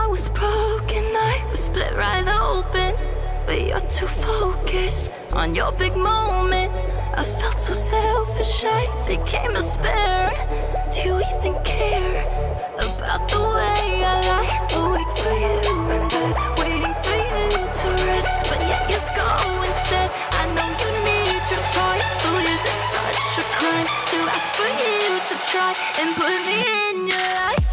was broken, I was split right open. But you're too focused on your big moment. I felt so selfish, I became a spare. Do you even care about the way I lie awake for you in bed, waiting for you to rest? But yet you go instead. I know you need your time, so is it such a crime to ask for you to try and put me in your life?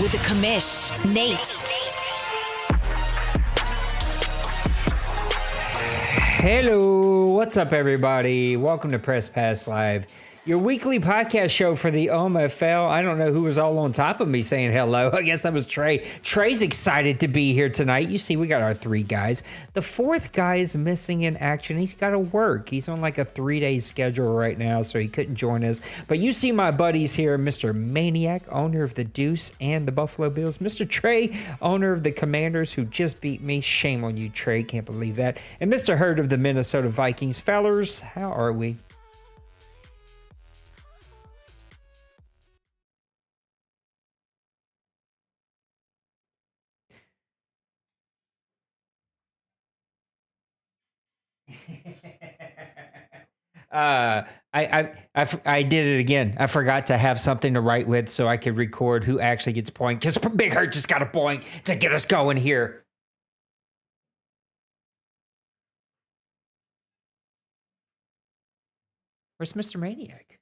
With the commish, Nate. Hello, what's up, everybody? Welcome to Press Pass Live, your weekly podcast show for the OMFL. I don't know who was all on top of me saying hello. I guess that was Trey. Trey's excited to be here tonight. You see, we got our three guys. The fourth guy is missing in action. He's got to work. He's on like a 3-day schedule right now, so he couldn't join us. But you see my buddies here, Mr. Maniac, owner of the Deuce and the Buffalo Bills. Mr. Trey, owner of the Commanders, who just beat me. Shame on you, Trey. Can't believe that. And Mr. Hurd of the Minnesota Vikings. Fellers, how are we? I did it again. I forgot to have something to write with so I could record who actually gets a point, because Big Hurt just got a point to get us going here. Where's Mr. Maniac?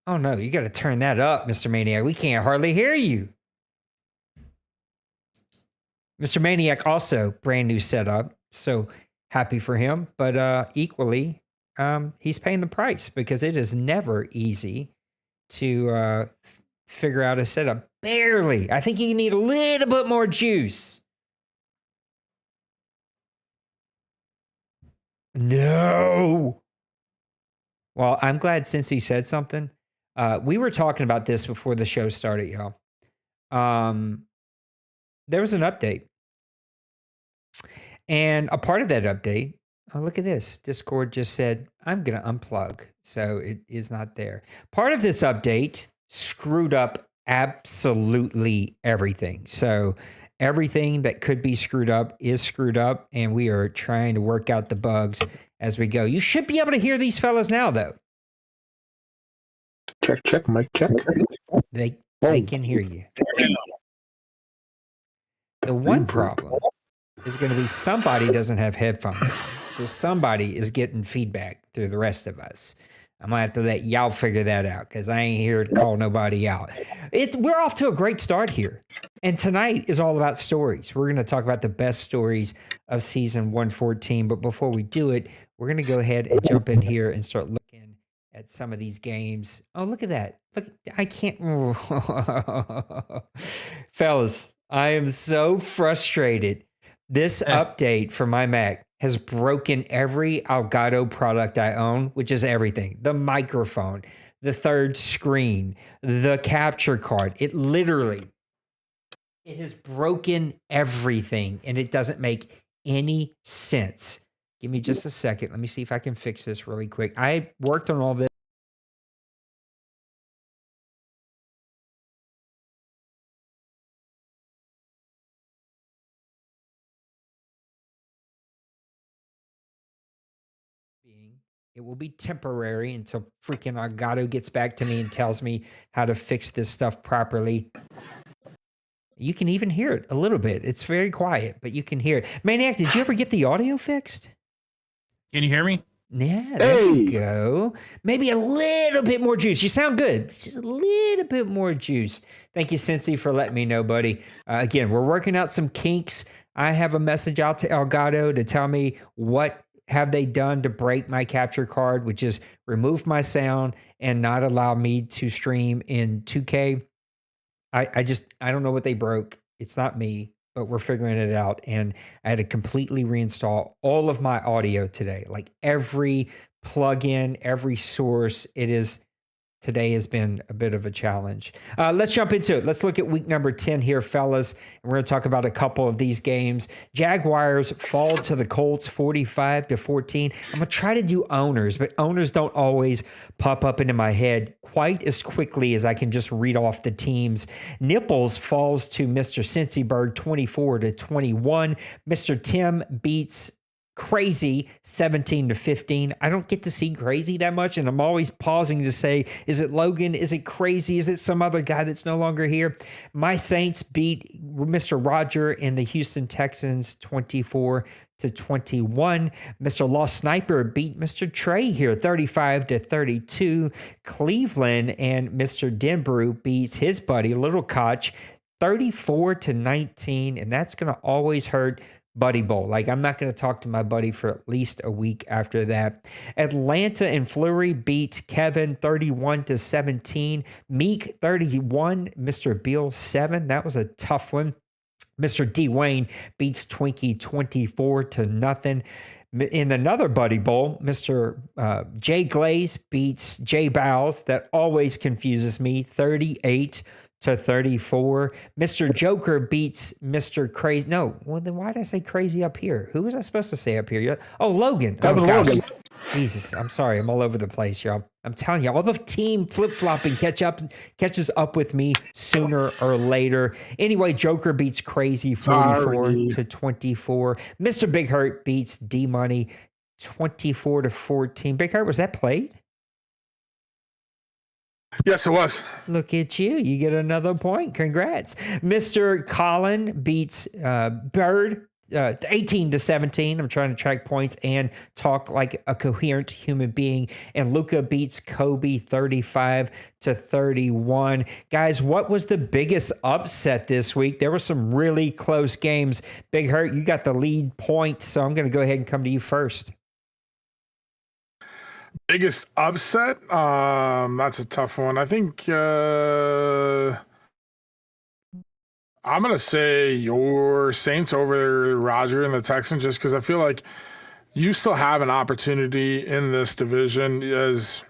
Oh no, you got to turn that up, Mr. Maniac. We can't hardly hear you. Mr. Maniac also brand new setup, so happy for him, but equally, he's paying the price because it is never easy to figure out a setup. Barely. I think you need a little bit more juice. No. Well, I'm glad since he said something. We were talking about this before the show started, y'all. There was an update. And a part of that update, oh, look at this. Discord just said, I'm going to unplug. So it is not there. Part of this update screwed up absolutely everything. So everything that could be screwed up is screwed up. And we are trying to work out the bugs as we go. You should be able to hear these fellas now, though. Check, mic check. They can hear you. The one problem is going to be somebody doesn't have headphones on. So somebody is getting feedback through the rest of us. I'm going to have to let y'all figure that out because I ain't here to call nobody out. We're off to a great start here. And tonight is all about stories. We're going to talk about the best stories of season 114. But before we do it, we're going to go ahead and jump in here and start looking at some of these games. Oh, look at that. Look, I can't. Fellas, I am so frustrated. This update for my Mac has broken every Elgato product I own, which is everything. The microphone, the third screen, the capture card. It has broken everything, and it doesn't make any sense. Give me just a second. Let me see if I can fix this really quick. I worked on all this. It will be temporary until freaking Elgato gets back to me and tells me how to fix this stuff properly. You can even hear it a little bit. It's very quiet, but you can hear it. Maniac, did you ever get the audio fixed? Can you hear me? Yeah, there you go. Maybe a little bit more juice. You sound good. Just a little bit more juice. Thank you, Cincy, for letting me know, buddy. Again, we're working out some kinks. I have a message out to Elgato to tell me what have they done to break my capture card, which is remove my sound and not allow me to stream in 2K. I don't know what they broke. It's not me, but we're figuring it out. And I had to completely reinstall all of my audio today, like every plugin, every source. Today has been a bit of a challenge. Let's jump into it. Let's look at week number 10 here, fellas. And we're going to talk about a couple of these games. Jaguars fall to the Colts 45-14. I'm going to try to do owners, but owners don't always pop up into my head quite as quickly as I can just read off the teams. Nipples falls to Mr. Cincyberg 24-21. Mr. Tim beats Crazy 17-15. I don't get to see Crazy that much, and I'm always pausing to say, is it Logan? Is it Crazy? Is it some other guy that's no longer here? My Saints beat Mr. Roger and the Houston Texans 24-21. Mr. Lost Sniper beat Mr. Trey here 35-32. Cleveland and Mr. Denbrew beats his buddy Little Koch 34-19, and that's going to always hurt Buddy Bowl. Like, I'm not going to talk to my buddy for at least a week after that. Atlanta and Fleury beat Kevin 31-17. Meek 31, Mr. Beal 7. That was a tough one. Mr. Dwayne beats Twinkie 24-0. In another Buddy Bowl, Mr. Jay Glaze beats Jay Bowles. That always confuses me. 38-34. Mr. Joker beats Mr. Crazy. No, well, then why did I say Crazy up here? Who was I supposed to say up here? Oh, Logan. Oh, gosh. Logan. Jesus, I'm sorry. I'm all over the place, y'all. I'm telling you, all the team flip-flopping catches up with me sooner or later. Anyway, Joker beats Crazy 44-24. Mr. Big Hurt beats D-Money 24-14. Big Hurt, was that played? Yes, it was. Look at you. You get another point. Congrats. Mr. Colin beats Bird 18-17. I'm trying to track points and talk like a coherent human being. And Luca beats Kobe 35-31. Guys, what was the biggest upset this week? There were some really close games. Big Hurt, you got the lead point, so I'm going to go ahead and come to you first. Biggest upset? That's a tough one. I think I'm going to say your Saints over Roger and the Texans, just because I feel like you still have an opportunity in this division, as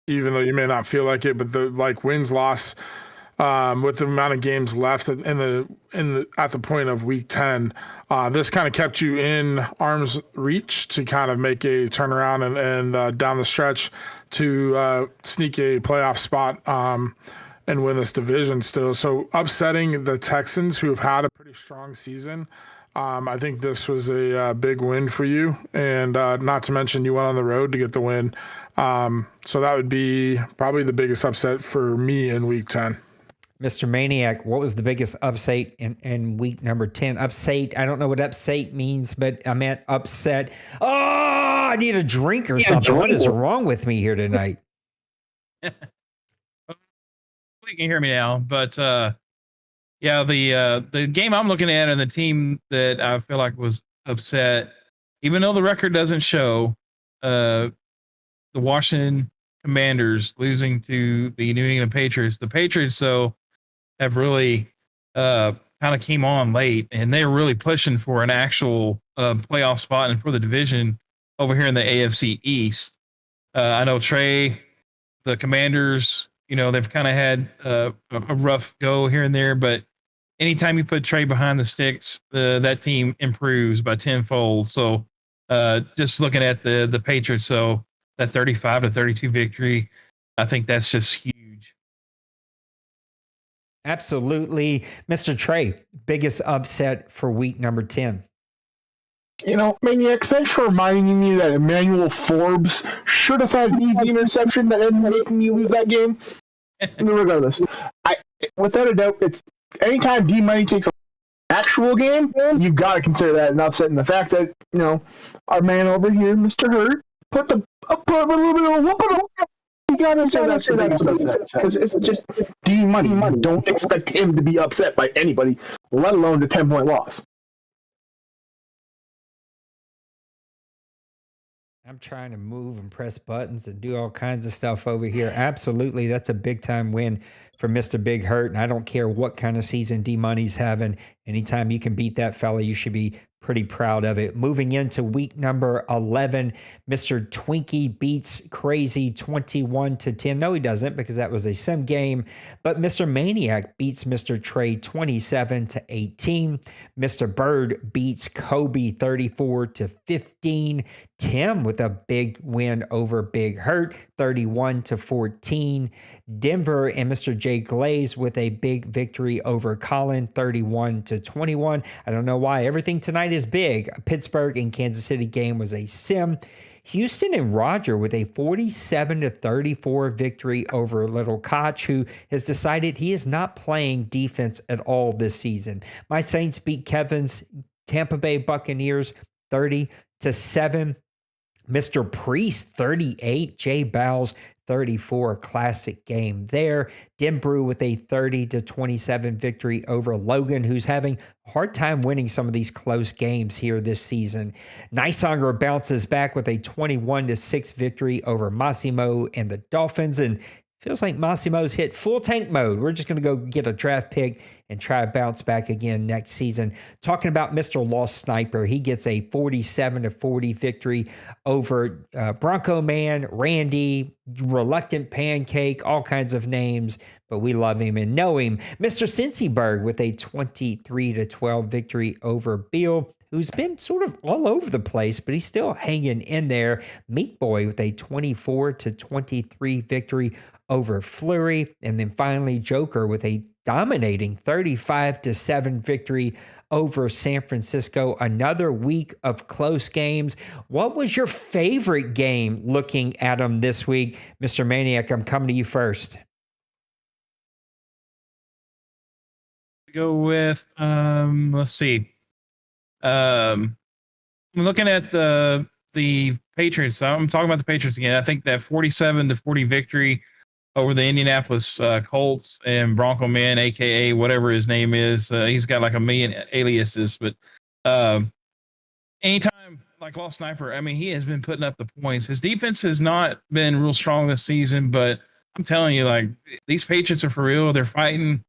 even though you may not feel like it, but the wins-loss with the amount of games left at the point of week 10, this kind of kept you in arm's reach to kind of make a turnaround and down the stretch to sneak a playoff spot and win this division still. So upsetting the Texans, who have had a pretty strong season, I think this was a big win for you. And not to mention you went on the road to get the win. So that would be probably the biggest upset for me in week 10. Mr. Maniac, what was the biggest upset in week number 10? Upset, I don't know what upset means, but I meant upset. Oh, I need a drink or something. What is wrong with me here tonight? You can hear me now, but the game I'm looking at and the team that I feel like was upset, even though the record doesn't show, the Washington Commanders losing to the New England Patriots. The Patriots, though, have really kind of came on late, and they're really pushing for an actual playoff spot and for the division over here in the AFC East. I know Trey, the Commanders, they've kind of had a rough go here and there, but anytime you put Trey behind the sticks, that team improves by tenfold. So just looking at the Patriots, so that 35-32 victory, I think that's just huge. Absolutely. Mr. Trey, biggest upset for week number 10. Maniac, thanks for reminding me that Emmanuel Forbes should have had an easy interception that ended up making me lose that game. Regardless, without a doubt, it's anytime D Money takes an actual game, you've got to consider that an upset. And the fact that our man over here, Mr. Hurt, put a little bit of a whoop on him. You gotta say that's the biggest upset because it's just D Money. Don't expect him to be upset by anybody, let alone the 10-point loss. I'm trying to move and press buttons and do all kinds of stuff over here. Absolutely, that's a big time win for Mr. Big Hurt. And I don't care what kind of season D Money's having. Anytime you can beat that fella, you should be pretty proud of it. Moving into week number 11, Mr. Twinkie beats Crazy 21-10. No, he doesn't, because that was a sim game. But Mr. Maniac beats Mr. Trey 27-18. Mr. Bird beats Kobe 34-15. Tim with a big win over Big Hurt, 31-14. Denver and Mr. J Glaze with a big victory over Colin, 31-21. I don't know why everything tonight is big. Pittsburgh and Kansas City game was a sim. Houston and Roger with a 47-34 victory over Little Koch, who has decided he is not playing defense at all this season. My Saints beat Kevin's Tampa Bay Buccaneers 30-7. Mr. Priest 38, Jay Bowles 34, classic game there. Denbrew with a 30-27 victory over Logan, who's having a hard time winning some of these close games here this season. Nicehunger bounces back with a 21-6 victory over Massimo and the Dolphins, and feels like Massimo's hit full tank mode. We're just going to go get a draft pick and try to bounce back again next season. Talking about Mr. Lost Sniper, he gets a 47-40 victory over Bronco Man, Randy, Reluctant Pancake, all kinds of names, but we love him and know him. Mr. Cincyberg with a 23-12 victory over Beal, who's been sort of all over the place, but he's still hanging in there. Meat Boy with a 24-23 victory over Fleury. And then finally, Joker with a dominating 35-7 victory over San Francisco. Another week of close games. What was your favorite game looking at them this week? Mr. Maniac, I'm coming to you first. Go with, let's see. I'm looking at the Patriots. I'm talking about the Patriots again. I think that 47-40 victory over the Indianapolis Colts and Bronco Man, aka whatever his name is. He's got like a million aliases, but anytime like Lost Sniper, I mean, he has been putting up the points. His defense has not been real strong this season, but I'm telling you, like, these Patriots are for real. They're fighting,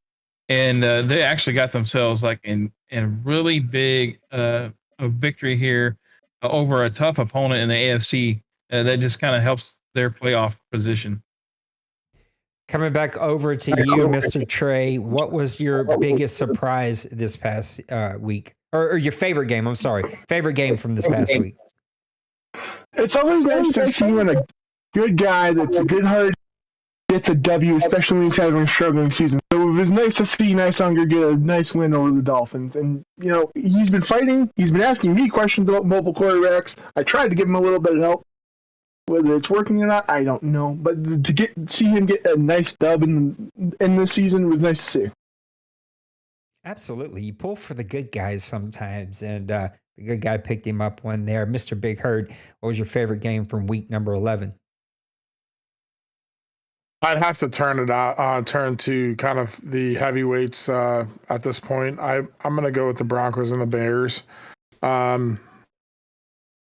and they actually got themselves like in really big a victory here over a tough opponent in the AFC. That just kind of helps their playoff position. Coming back over to you, Mr. Trey, what was your biggest surprise this past week? Or your favorite game, I'm sorry. Favorite game from this past week? It's always nice to see when a good guy that's a good heart gets a W, especially when he's having a struggling season. So it was nice to see Nicehunger get a nice win over the Dolphins. And, he's been fighting. He's been asking me questions about mobile quarterbacks. I tried to give him a little bit of help. Whether it's working or not, I don't know. But to see him get a nice dub in this season was nice to see. Absolutely. You pull for the good guys sometimes, and the good guy picked him up one there. Mr. Big Hurt, what was your favorite game from week number 11? I'd have to turn to kind of the heavyweights at this point. I'm going to go with the Broncos and the Bears.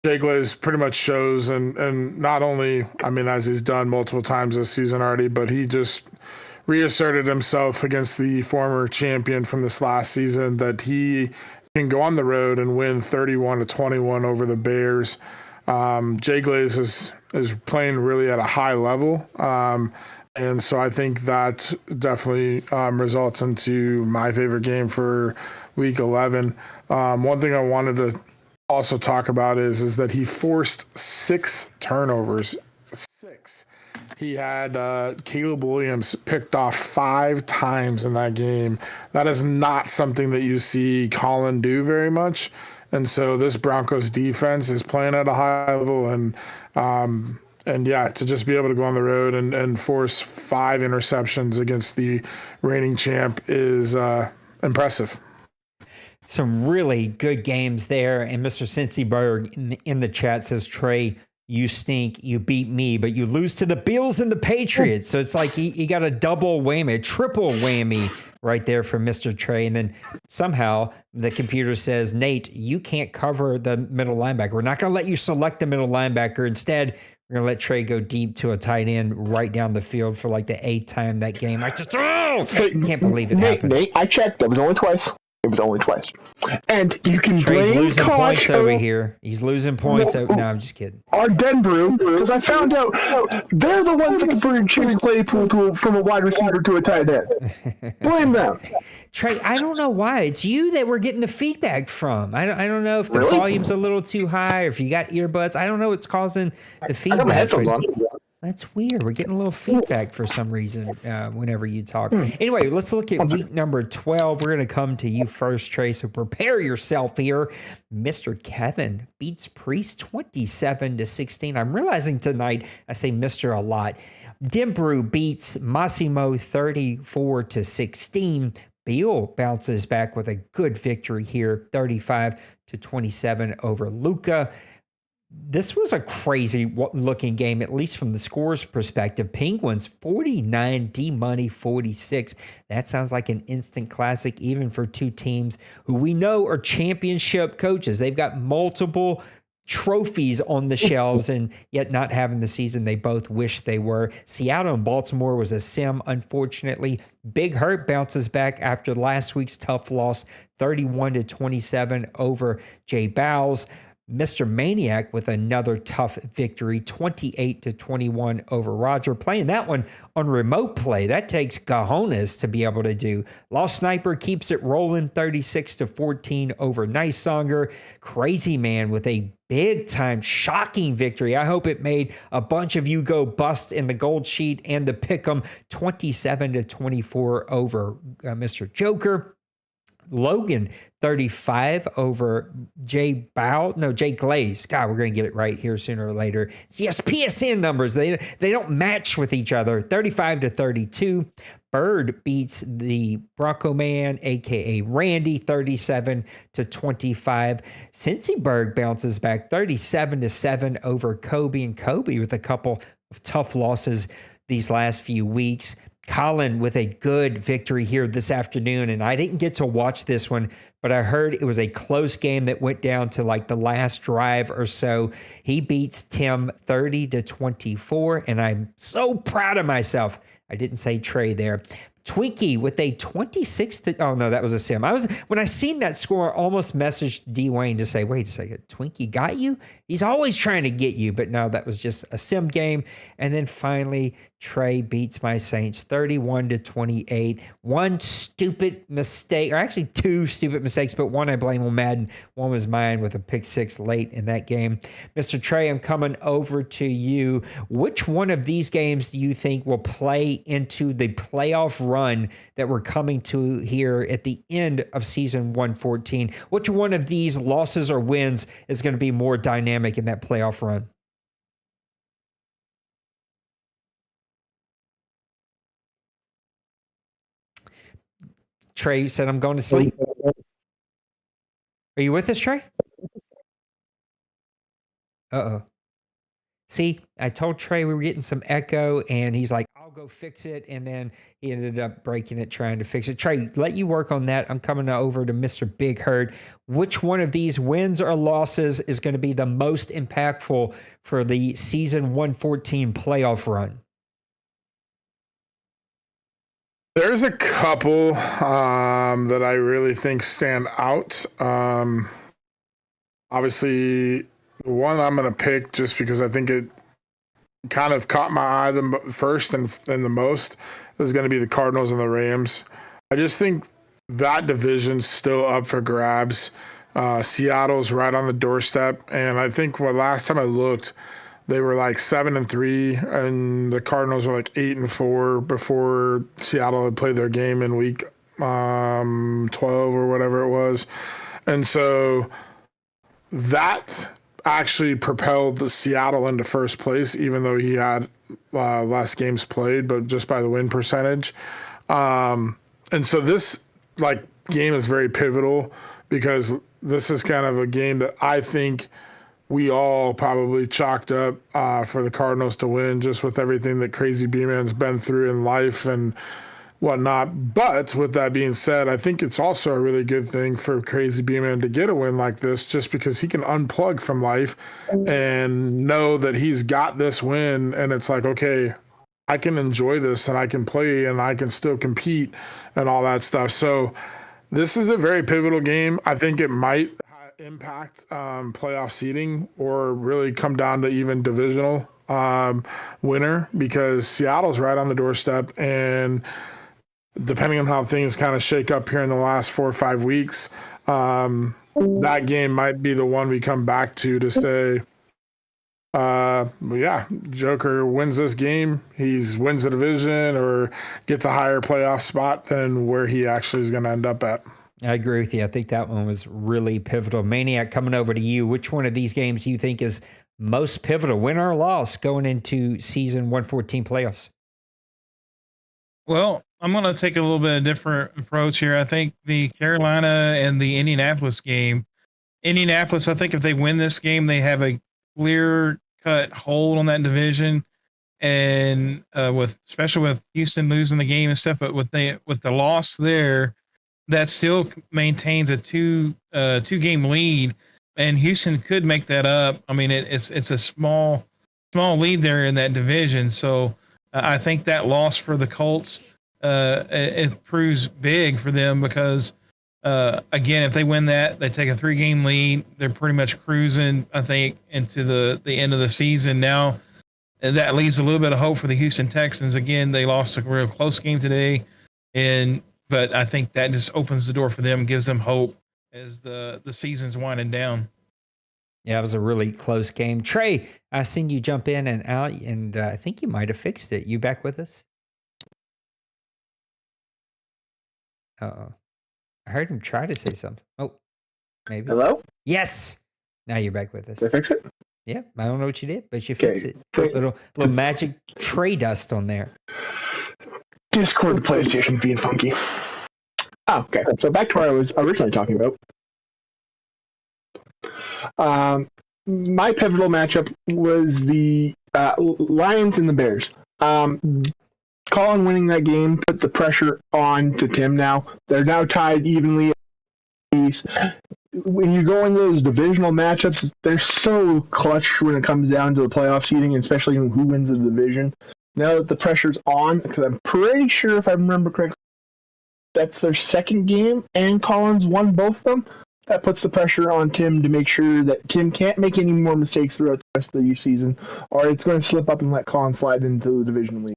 Jay Glaze pretty much shows, and not only, I mean, as he's done multiple times this season already, but he just reasserted himself against the former champion from this last season that he can go on the road and win 31-21 over the Bears. Jay Glaze is playing really at a high level. And so I think that definitely results into my favorite game for week 11. One thing I wanted to also talk about is that he forced 6 turnovers. 6. He had Caleb Williams picked off 5 times in that game. That is not something that you see Colin do very much. And so this Broncos defense is playing at a high level, and yeah, to just be able to go on the road and force 5 interceptions against the reigning champ is impressive. Some really good games there. And Mr. Cincyberg in the chat says, Trey, you stink, you beat me, but you lose to the Bills and the Patriots. So it's like he got a double whammy, a triple whammy right there for Mr. Trey. And then somehow the computer says, Nate, you can't cover the middle linebacker. We're not going to let you select the middle linebacker. Instead, we're going to let Trey go deep to a tight end right down the field for like the 8th time that game. I just can't believe it happened. Nate, I checked. It was only twice. And you can Trey's blame losing Koch points over here. He's losing points. No, I'm just kidding. Our Denver, because I found out they're the ones that converted Chase Claypool from a wide receiver to a tight end. Blame them. Trey, I don't know why. It's you that we're getting the feedback from. I don't know if the volume's a little too high or if you got earbuds. I don't know what's causing the feedback. I got my headphones on. That's weird. We're getting a little feedback for some reason whenever you talk. Anyway, let's look at week number 12. We're going to come to you first, Trey, so prepare yourself here. Mr. Kevin beats Priest 27-16. I'm realizing tonight I say Mr. a lot. Dimbrew beats Massimo 34-16. Beal bounces back with a good victory here, 35-27 over Luca. This was a crazy looking game, at least from the scores perspective. Penguins 49, D-Money 46. That sounds like an instant classic, even for two teams who we know are championship coaches. They've got multiple trophies on the shelves, and yet not having the season they both wish they were. Seattle and Baltimore was a sim, unfortunately. Big Hurt bounces back after last week's tough loss, 31-27 over Jay Bowles. Mr. Maniac with another tough victory, 28-21 over Roger. Playing that one on remote play. That takes cojones to be able to do. Lost Sniper keeps it rolling, 36-14 over Nicesonger. Crazy Man with a big-time, shocking victory. I hope it made a bunch of you go bust in the gold sheet and the pick'em, 27-24 over Mr. Joker. Logan 35 over Jay Glaze. God, we're going to get it right here sooner or later. It's yes, PSN numbers. They don't match with each other. 35-32. Bird beats the Bronco Man, a.k.a. Randy, 37-25. Cincyberg bounces back 37-7 over Kobe, and Kobe with a couple of tough losses these last few weeks. Colin with a good victory here this afternoon, and I didn't get to watch this one, but I heard it was a close game that went down to like the last drive or so. He beats Tim 30-24, and I'm so proud of myself. I didn't say Trey there. Twinkie with a 26 to, oh no, that was a sim. When I seen that score, I almost messaged D Wayne to say, wait a second, Twinkie got you? He's always trying to get you, but no, that was just a sim game. And then finally, Trey beats my Saints 31-28. One stupid mistake, or actually two stupid mistakes, but one I blame on Madden. One was mine with a pick six late in that game. Mr. Trey, I'm coming over to you. Which one of these games do you think will play into the playoff run that we're coming to here at the end of season 114? Which one of these losses or wins is going to be more dynamic in that playoff run? Trey said, I'm going to sleep. Are you with us, Trey? Uh-oh. See, I told Trey we were getting some echo, and he's like, I'll go fix it. And then he ended up breaking it, trying to fix it. Trey, let you work on that. I'm coming over to Mr. Big Hurt. Which one of these wins or losses is going to be the most impactful for the season 114 playoff run? There's a couple that I really think stand out. Obviously, the one I'm going to pick just because I think it kind of caught my eye the first and the most is going to be the Cardinals and the Rams. I just think that division's still up for grabs. Seattle's right on the doorstep, and I think last time I looked, they were like 7-3, and the Cardinals were like 8-4 before Seattle had played their game in week 12 or whatever it was. And so that actually propelled the Seattle into first place, even though he had less games played, but just by the win percentage. And so this game is very pivotal because this is kind of a game that I think we all probably chalked up for the Cardinals to win, just with everything that Crazy B-Man's been through in life and whatnot. But with that being said, I think it's also a really good thing for Crazy B-Man to get a win like this, just because he can unplug from life and know that he's got this win. And it's like, okay, I can enjoy this and I can play and I can still compete and all that stuff. So this is a very pivotal game. I think it might impact playoff seeding or really come down to even divisional winner, because Seattle's right on the doorstep, and depending on how things kind of shake up here in the last 4 or 5 weeks, that game might be the one we come back to say, yeah, Joker wins this game. He wins the division or gets a higher playoff spot than where he actually is going to end up at. I agree with you. I think that one was really pivotal. Maniac, coming over to you. Which one of these games do you think is most pivotal, win or loss, going into season 114 playoffs? Well, I'm going to take a little bit of different approach here. I think the Carolina and the Indianapolis game, I think if they win this game, they have a clear-cut hold on that division. And especially with Houston losing the game and stuff, but with the loss there, that still maintains a two-game lead, and Houston could make that up. I mean, it's a small lead there in that division. So I think that loss for the Colts, it proves big for them because, again, if they win that, they take a 3-game lead. They're pretty much cruising, I think, into the end of the season now. And that leaves a little bit of hope for the Houston Texans. Again, they lost a real close game today, but I think that just opens the door for them, gives them hope as the season's winding down. Yeah, it was a really close game. Trey, I seen you jump in and out, and I think you might have fixed it. You back with us? Uh-oh. I heard him try to say something. Oh, maybe. Hello? Yes. Now you're back with us. Did I fix it? Yeah, I don't know what you did, but you fixed it. Little magic Trey dust on there. Discord to PlayStation being funky. Oh, okay. So back to what I was originally talking about. My pivotal matchup was the Lions and the Bears. Colin winning that game put the pressure on to Tim now. They're now tied evenly. When you go into those divisional matchups, they're so clutch when it comes down to the playoff seeding, especially who wins the division. Now that the pressure's on, because I'm pretty sure, if I remember correctly, that's their second game, and Collins won both of them. That puts the pressure on Tim to make sure that Tim can't make any more mistakes throughout the rest of the season, or it's going to slip up and let Collins slide into the division lead.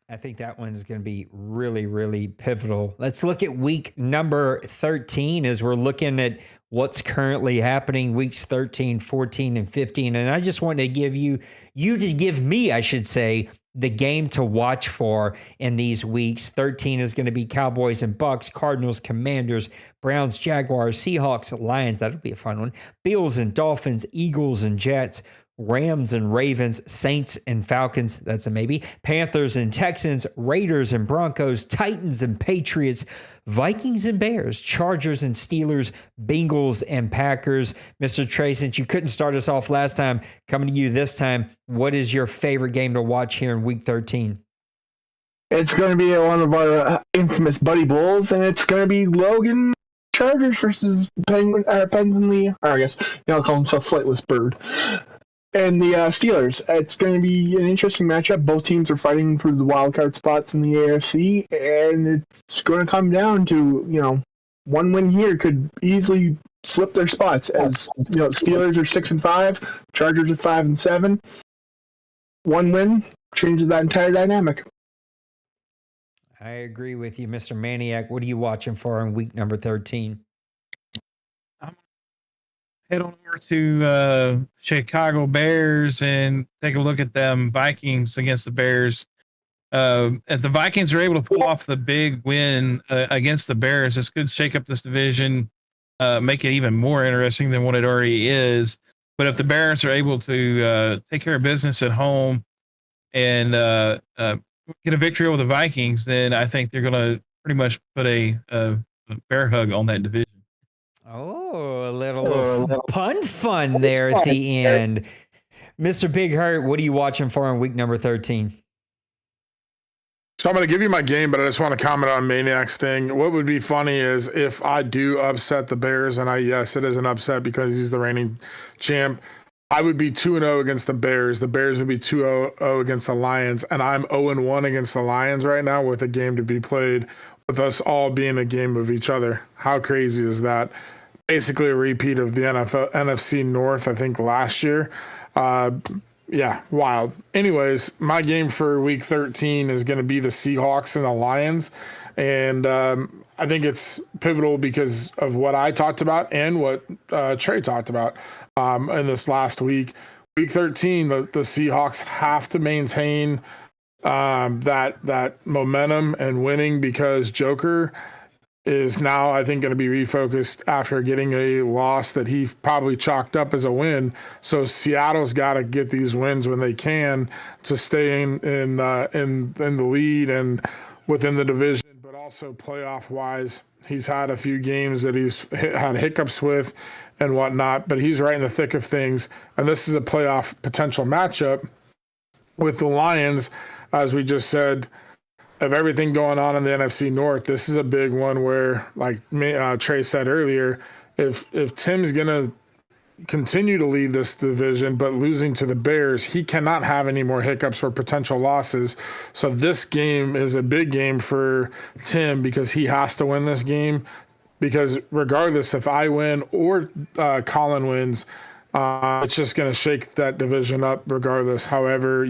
I think that one is going to be really, really pivotal. Let's look at week number 13 as we're looking at what's currently happening, weeks 13, 14, and 15. And I just want to give you to give me, I should say, the game to watch for in these weeks. 13 is going to be Cowboys and Bucks, Cardinals, Commanders, Browns, Jaguars, Seahawks, Lions. That'll be a fun one. Bills and Dolphins, Eagles and Jets, Rams and Ravens, Saints and Falcons, that's a maybe, Panthers and Texans, Raiders and Broncos, Titans and Patriots, Vikings and Bears, Chargers and Steelers, Bengals and Packers. Mr. Trey, since you couldn't start us off last time, coming to you this time, what is your favorite game to watch here in week 13? It's going to be one of our infamous Buddy Bulls, and it's going to be Logan Chargers versus Pens and the, or I guess, I'll call himself Flightless Bird. And the Steelers. It's going to be an interesting matchup. Both teams are fighting for the wild card spots in the AFC, and it's going to come down to, one win here could easily flip their spots. As Steelers are 6-5, Chargers are 5-7. One win changes that entire dynamic. I agree with you, Mr. Maniac. What are you watching for in week number 13? Head on over to Chicago Bears and take a look at them Vikings against the Bears. If the Vikings are able to pull off the big win against the Bears, this could shake up this division make it even more interesting than what it already is. But if the Bears are able to take care of business at home and get a victory over the Vikings, then I think they're going to pretty much put a bear hug on that division. Oh, a little pun fun there at the end. Mr. Big Hurt, what are you watching for in week number 13? So I'm going to give you my game, but I just want to comment on Maniac's thing. What would be funny is if I do upset the Bears, and yes, it is an upset because he's the reigning champ. I would be 2-0 against the Bears. The Bears would be 2-0 against the Lions, and I'm 0-1 against the Lions right now with a game to be played, with us all being a game of each other. How crazy is that? Basically a repeat of the NFC North, I think, last year. Yeah, wild. Anyways, my game for week 13 is going to be the Seahawks and the Lions. And I think it's pivotal because of what I talked about and what Trey talked about in this last week. Week 13, the Seahawks have to maintain that momentum and winning because Joker is now, I think, going to be refocused after getting a loss that he probably chalked up as a win. So Seattle's got to get these wins when they can to stay in the lead and within the division, but also playoff wise. He's had a few games that he's had hiccups with and whatnot, but he's right in the thick of things. And this is a playoff potential matchup with the Lions, as we just said. Of everything going on in the NFC North, this is a big one where, like Trey said earlier, if Tim's going to continue to lead this division but losing to the Bears, he cannot have any more hiccups or potential losses. So this game is a big game for Tim because he has to win this game, because regardless if I win or Colin wins, it's just going to shake that division up regardless. However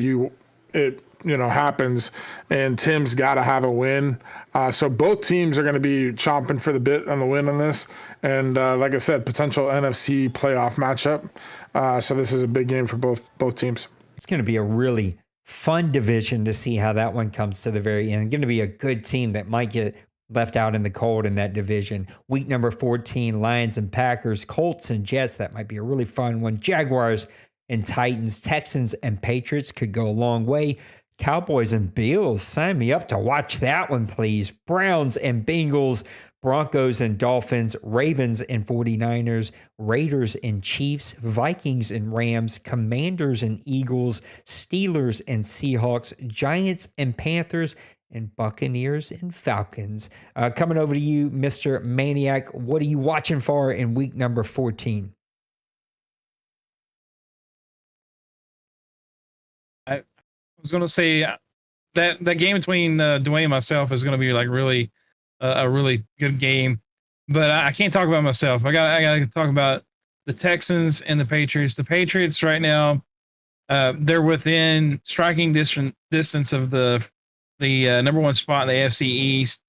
it happens, and Tim's got to have a win. So both teams are going to be chomping for the bit on the win on this. And like I said, potential NFC playoff matchup. So this is a big game for both teams. It's going to be a really fun division to see how that one comes to the very end. Going to be a good team that might get left out in the cold in that division. Week number 14, Lions and Packers, Colts and Jets. That might be a really fun one. Jaguars and Titans, Texans and Patriots could go a long way. Cowboys and Bills, sign me up to watch that one, please. Browns and Bengals, Broncos and Dolphins, Ravens and 49ers, Raiders and Chiefs, Vikings and Rams, Commanders and Eagles, Steelers and Seahawks, Giants and Panthers, and Buccaneers and Falcons. Coming over to you, Mr. Maniac. What are you watching for in week number 14? I was going to say that game between Dwayne and myself is going to be like really a really good game, but I can't talk about myself. I got to talk about the Texans and the Patriots. The Patriots right now, they're within striking distance of the number one spot in the AFC East.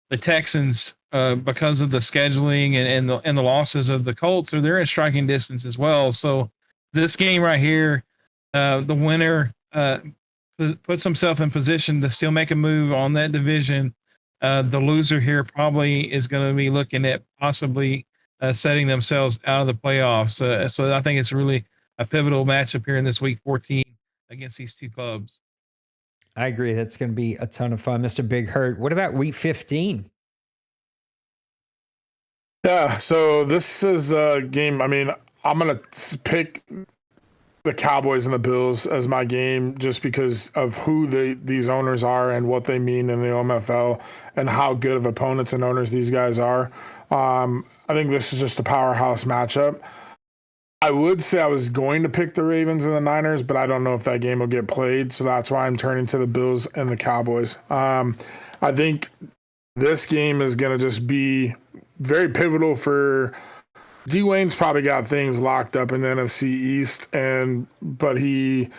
The Texans, because of the scheduling and the losses of the Colts, they're in striking distance as well. So this game right here, the winner puts himself in position to still make a move on that division. The loser here probably is going to be looking at possibly setting themselves out of the playoffs. So I think it's really a pivotal matchup here in this week 14 against these two clubs. I agree. That's going to be a ton of fun. Mr. Big Hurt, what about week 15? Yeah, so this is a game. I mean, I'm going to pick the Cowboys and the Bills as my game just because of who these owners are and what they mean in the OMFL and how good of opponents and owners these guys are. I think this is just a powerhouse matchup. I would say I was going to pick the Ravens and the Niners, but I don't know if that game will get played, so that's why I'm turning to the Bills and the Cowboys. I think this game is going to just be very pivotal for Dwayne's probably got things locked up in the NFC East, but he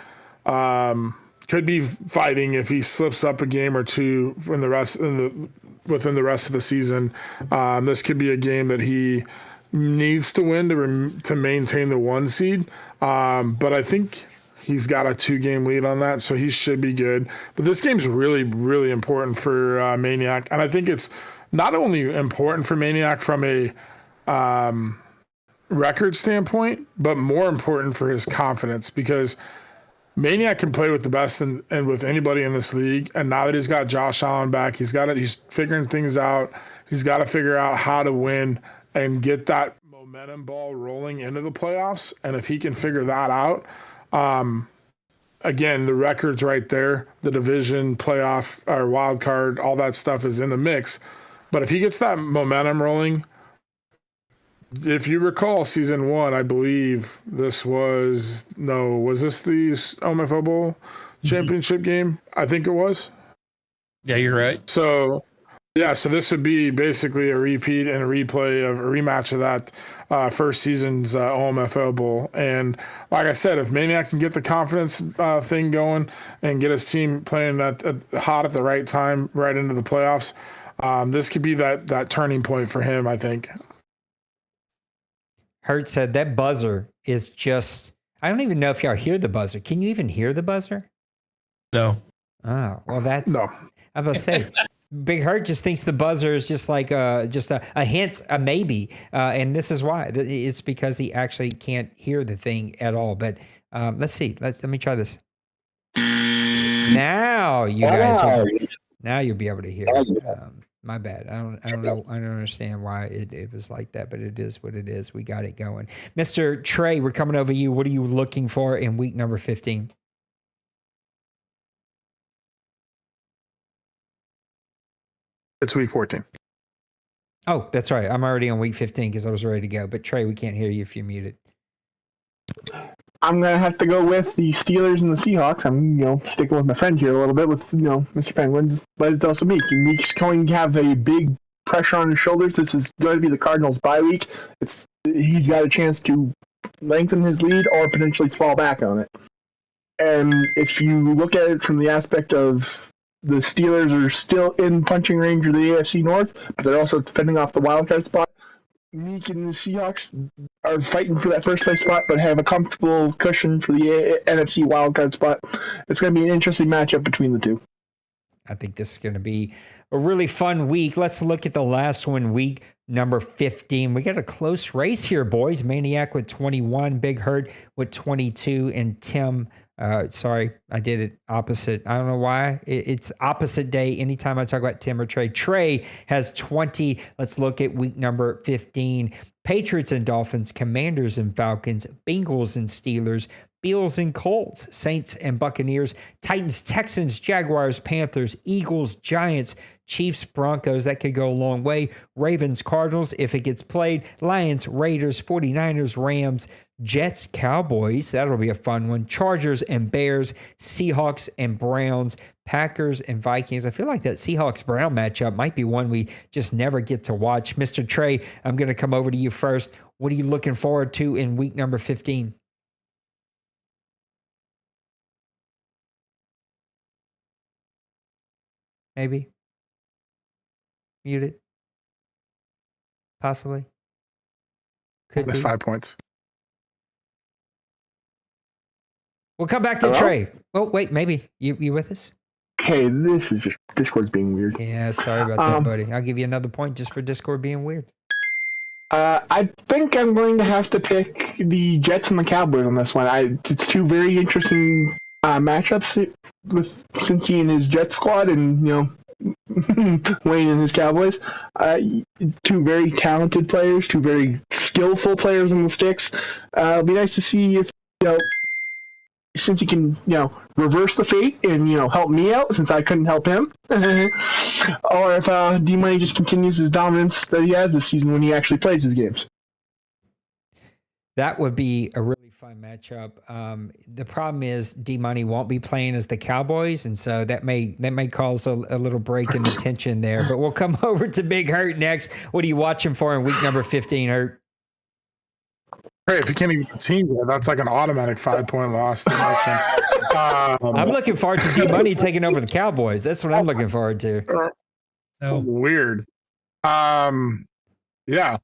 could be fighting if he slips up a game or two within the rest of the season. This could be a game that he needs to win to maintain the 1 seed, but I think he's got a 2-game lead on that, so he should be good. But this game's really, really important for Maniac, and I think it's not only important for Maniac from a record standpoint, but more important for his confidence, because Maniac can play with the best and with anybody in this league. And now that he's got Josh Allen back, he's figuring things out. He's got to figure out how to win and get that momentum ball rolling into the playoffs. And if he can figure that out, again, the record's right there. The division, playoff, or wild card, all that stuff is in the mix. But if he gets that momentum rolling, if you recall season 1, I believe was this the OMFL Bowl championship game? I think it was. Yeah, you're right. So this would be basically a repeat and a replay of a rematch of that first season's OMFL Bowl. And like I said, if Maniac can get the confidence thing going and get his team playing hot at the right time, right into the playoffs, this could be that turning point for him, I think. Hurt said that buzzer is just, I don't even know if y'all hear the buzzer. Can you even hear the buzzer? No. Oh, well, that's, No. I was about to say, Big Hurt just thinks the buzzer is just like a hint, a maybe. And this is why. It's because he actually can't hear the thing at all. But let's see. Let me try this. Now you guys now you'll be able to hear. My bad. I don't know. I don't understand why it was like that, but it is what it is. We got it going. Mr. Trey, we're coming over you. What are you looking for in week number 15? It's week 14. Oh, that's right. I'm already on week 15 because I was ready to go. But Trey, we can't hear you if you're muted. I'm gonna have to go with the Steelers and the Seahawks. I'm, sticking with my friend here a little bit with, Mr. Penguins, but it's also Meek. Meek's going to have a big pressure on his shoulders. This is going to be the Cardinals' bye week. He's got a chance to lengthen his lead or potentially fall back on it. And if you look at it from the aspect of the Steelers are still in punching range of the AFC North, but they're also defending off the wildcard spot. Meek and the Seahawks are fighting for that first place spot, but have a comfortable cushion for the NFC wildcard spot. It's going to be an interesting matchup between the two. I think this is going to be a really fun week. Let's look at the last one, week number 15. We got a close race here, boys. Maniac with 21, Big Hurt with 22, and Tim. Sorry, I did it opposite. I don't know why. It's opposite day anytime I talk about Tim or Trey. Trey has 20. Let's look at week number 15. Patriots and Dolphins, Commanders and Falcons, Bengals and Steelers, Bills and Colts, Saints and Buccaneers, Titans, Texans, Jaguars, Panthers, Eagles, Giants, Chiefs, Broncos. That could go a long way. Ravens, Cardinals, if it gets played. Lions, Raiders, 49ers, Rams, Jets, Cowboys. That'll be a fun one. Chargers and Bears, Seahawks and Browns, Packers and Vikings. I feel like that Seahawks-Brown matchup might be one we just never get to watch. Mr. Trey, I'm going to come over to you first. What are you looking forward to in week number 15? Maybe. Muted. Possibly. Could That's be. 5 points. We'll come back to Trey. Oh, wait, maybe. You with us? Okay, this is just Discord's being weird. Yeah, sorry about that, buddy. I'll give you another point just for Discord being weird. I think I'm going to have to pick the Jets and the Cowboys on this one. It's two very interesting matchups with Cincy and his Jets squad, and Wayne and his Cowboys. Two very talented players, two very skillful players in the sticks. It'll be nice to see if since he can reverse the fate and help me out since I couldn't help him, or if D-Money just continues his dominance that he has this season when he actually plays his games. That would be a really fun matchup. The problem is D-Money won't be playing as the Cowboys, and so that may cause a little break in the tension there. But we'll come over to Big Hurt next. What are you watching for in week number 15, Hurt? Hey, if you can't even get the team there, that's like an automatic 5-point loss. I'm looking forward to D-Money taking over the Cowboys. That's what I'm looking forward to. Weird. Yeah.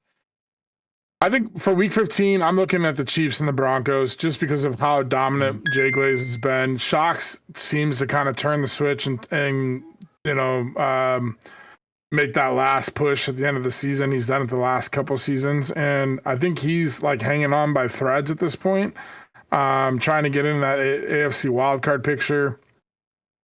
I think for week 15, I'm looking at the Chiefs and the Broncos just because of how dominant Jay Glaze has been. Shocks seems to kind of turn the switch and make that last push at the end of the season. He's done it the last couple seasons, and I think he's like hanging on by threads at this point, trying to get in that AFC wildcard picture.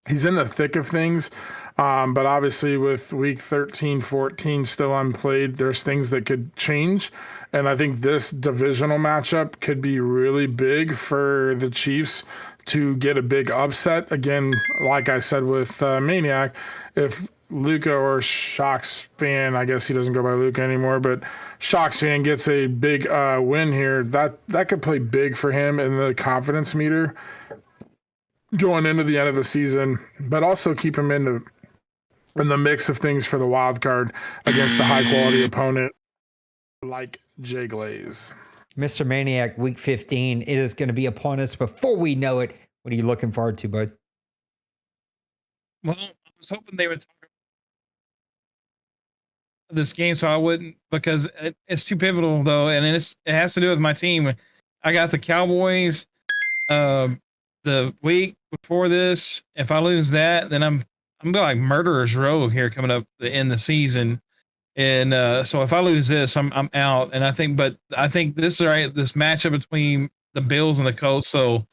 He's in the thick of things, but obviously with week 13, 14 still unplayed, there's things that could change. And I think this divisional matchup could be really big for the Chiefs to get a big upset. Again, like I said with Maniac, if Luca or Shock's fan, I guess he doesn't go by Luca anymore, but Shock's fan gets a big win here, that could play big for him in the confidence meter going into the end of the season, but also keep him in the mix of things for the wild card against the high quality opponent like Jay Glaze. Mr. Maniac, week 15, it is going to be upon us before we know it. What are you looking forward to, bud? Well, I was hoping they would talk about this game so I wouldn't, because it's too pivotal though, and it has to do with my team. I got the Cowboys the week before this. If I lose that, then I'm going like murderer's row here coming up in the season. And so if I lose this, I'm out. And I think this is right. This matchup between the Bills and the Colts, so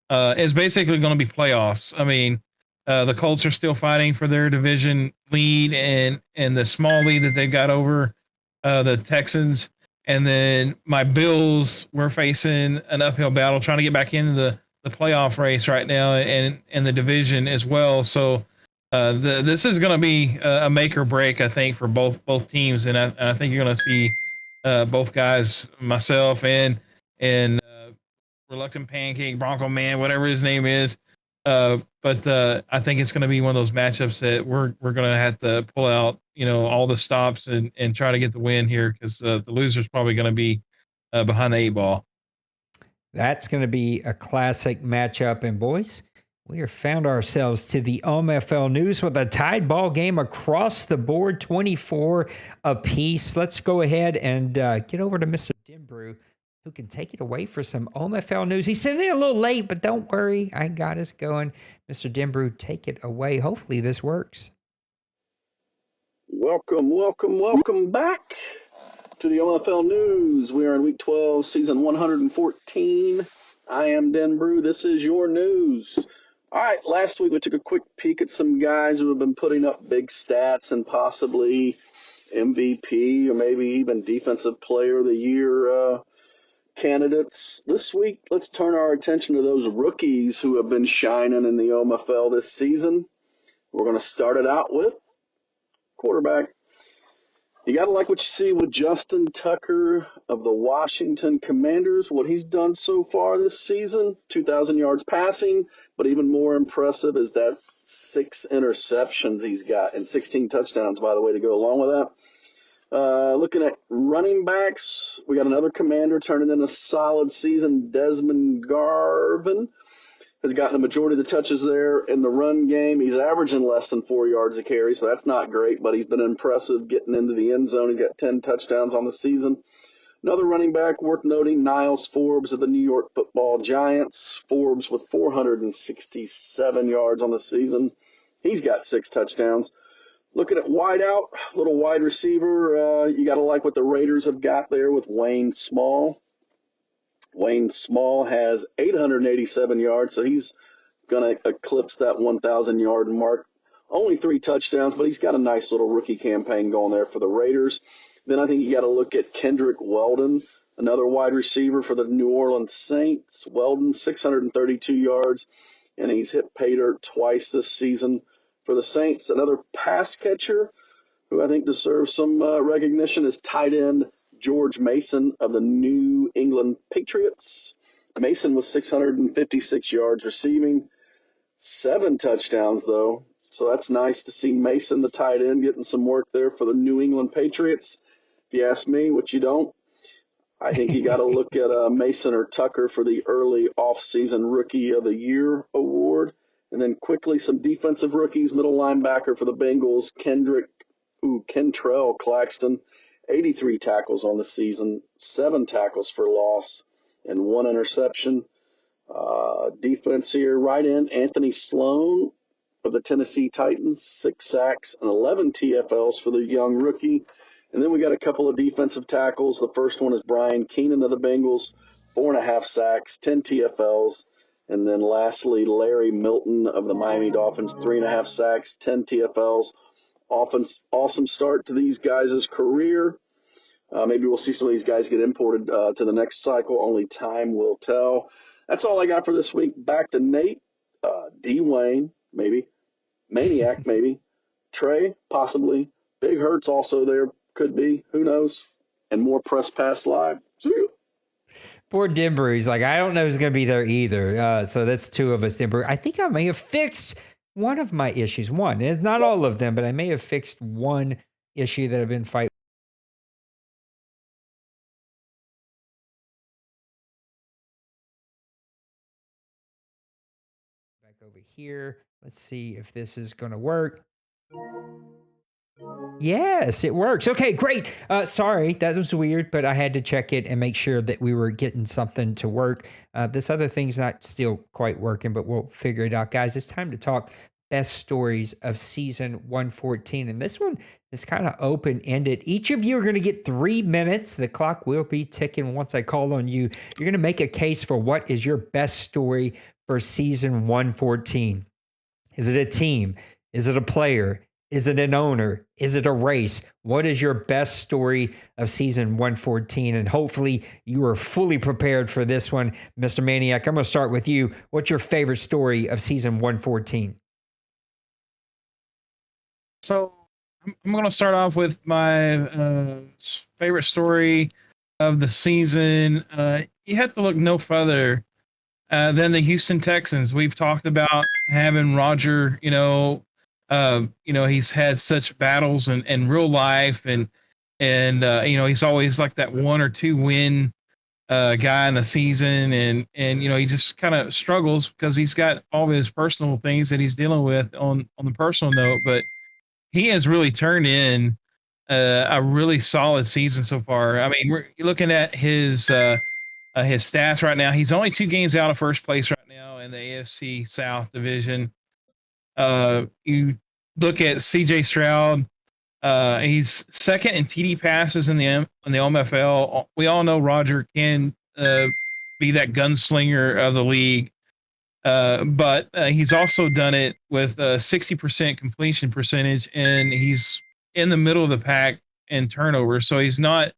it's basically going to be playoffs. I mean, the Colts are still fighting for their division lead and the small lead that they've got over the Texans. And then my Bills, we're facing an uphill battle trying to get back into the playoff race right now and the division as well. So this is going to be a make or break, I think, for both teams. And I think you're going to see both guys, myself and Reluctant Pancake, Bronco Man, whatever his name is. But I think it's going to be one of those matchups that we're going to have to pull out, all the stops and try to get the win here, because the loser's probably going to be behind the 8-ball. That's going to be a classic matchup. And boys, we have found ourselves to the OMFL news with a tied ball game across the board, 24 apiece. Let's go ahead and get over to Mr. Denbrew, who can take it away for some OMFL news. He sent it a little late, but don't worry, I got us going. Mr. Denbrew, take it away. Hopefully this works. Welcome back to the OMFL News. We are in Week 12, Season 114. I am Denbrew. This is your news. All right, last week we took a quick peek at some guys who have been putting up big stats and possibly MVP or maybe even Defensive Player of the Year candidates. This week, let's turn our attention to those rookies who have been shining in the OMFL this season. We're going to start it out with quarterback. You got to like what you see with Justin Tucker of the Washington Commanders, what he's done so far this season, 2,000 yards passing, but even more impressive is that 6 interceptions he's got and 16 touchdowns, by the way, to go along with that. Looking at running backs, we got another Commander turning in a solid season. Desmond Garvin has gotten a majority of the touches there in the run game. He's averaging less than 4 yards a carry, so that's not great, but he's been impressive getting into the end zone. He's got 10 touchdowns on the season. Another running back worth noting, Niles Forbes of the New York Football Giants. Forbes with 467 yards on the season. He's got 6 touchdowns. Looking at wideout, little wide receiver, you got to like what the Raiders have got there with Wayne Small. Wayne Small has 887 yards, so he's going to eclipse that 1,000-yard mark. Only 3 touchdowns, but he's got a nice little rookie campaign going there for the Raiders. Then I think you got to look at Kendrick Weldon, another wide receiver for the New Orleans Saints. Weldon, 632 yards, and he's hit pay dirt twice this season for the Saints. Another pass catcher who I think deserves some recognition is tight end George Mason of the New England Patriots. Mason with 656 yards receiving, 7 touchdowns though. So that's nice to see Mason, the tight end, getting some work there for the New England Patriots. If you ask me, which you don't, I think you got to look at Mason or Tucker for the early offseason Rookie of the Year award. And then quickly some defensive rookies, middle linebacker for the Bengals, Kentrell Claxton, 83 tackles on the season, 7 tackles for loss, and 1 interception. Defense here, right end, Anthony Sloan for the Tennessee Titans, 6 sacks and 11 TFLs for the young rookie. And then we got a couple of defensive tackles. The first one is Brian Keenan of the Bengals, 4.5 sacks, 10 TFLs. And then lastly, Larry Milton of the Miami Dolphins, 3.5 sacks, 10 TFLs. Awesome start to these guys' career. Maybe we'll see some of these guys get imported to the next cycle. Only time will tell. That's all I got for this week. Back to Nate, D. Wayne, maybe, Maniac, maybe, Trey, possibly, Big Hurts also there, could be, who knows, and more Press Pass Live. See you. Poor Denver. He's like, I don't know who's going to be there either. So that's two of us, Denver. I think I may have fixed one of my issues. One. It's not all of them, but I may have fixed one issue that I've been fighting. Back over here. Let's see if this is going to work. Yes, it works. Okay, great. Sorry, that was weird, but I had to check it and make sure that we were getting something to work. This other thing's not still quite working, but we'll figure it out. Guys, it's time to talk best stories of season 114. And this one is kind of open-ended. Each of you are going to get 3 minutes. The clock will be ticking once I call on you. You're going to make a case for what is your best story for season 114. Is it a team? Is it a player? Is it an owner? Is it a race? What is your best story of season 114? And hopefully you are fully prepared for this one. Mr. Maniac, I'm going to start with you. What's your favorite story of season 114? So I'm going to start off with my favorite story of the season. You have to look no further than the Houston Texans. We've talked about having Roger, he's had such battles in real life, and he's always like that 1 or 2 win guy in the season, and he just kind of struggles because he's got all of his personal things that he's dealing with on the personal note. But he has really turned in a really solid season so far. I mean, we're looking at his stats right now. He's only 2 games out of first place right now in the AFC South division. You look at CJ Stroud. He's second in TD passes in the OMFL. We all know Roger can be that gunslinger of the league, but he's also done it with a 60% completion percentage, and he's in the middle of the pack in turnovers. So he's not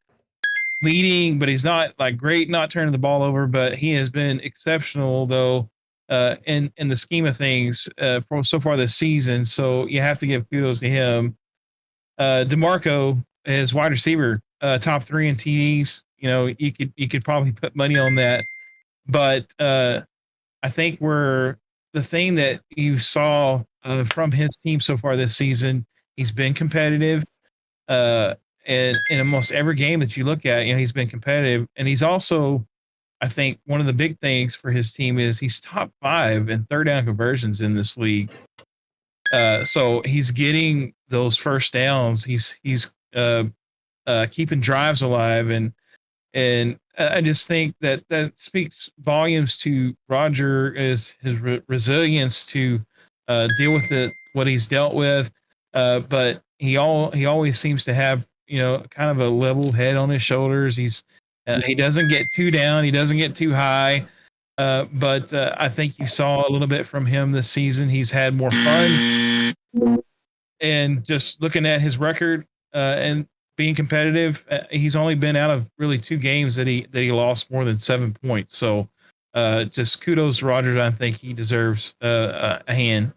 leading, but he's not like great not turning the ball over. But he has been exceptional though. In the scheme of things for so far this season. So you have to give kudos to him. DeMarco is wide receiver, top 3 in TDs. You could probably put money on that. But I think the thing that you saw from his team so far this season, he's been competitive. And in almost every game that you look at, he's been competitive. And he's also, I think one of the big things for his team is he's top 5 in third down conversions in this league. So he's getting those first downs. He's keeping drives alive, and I just think that speaks volumes to Roger, is his resilience to deal with what he's dealt with. But he always seems to have kind of a level head on his shoulders. He doesn't get too down. He doesn't get too high. But I think you saw a little bit from him this season. He's had more fun. And just looking at his record and being competitive, he's only been out of really 2 games that he lost more than 7 points. So just kudos to Rodgers. I think he deserves a hand.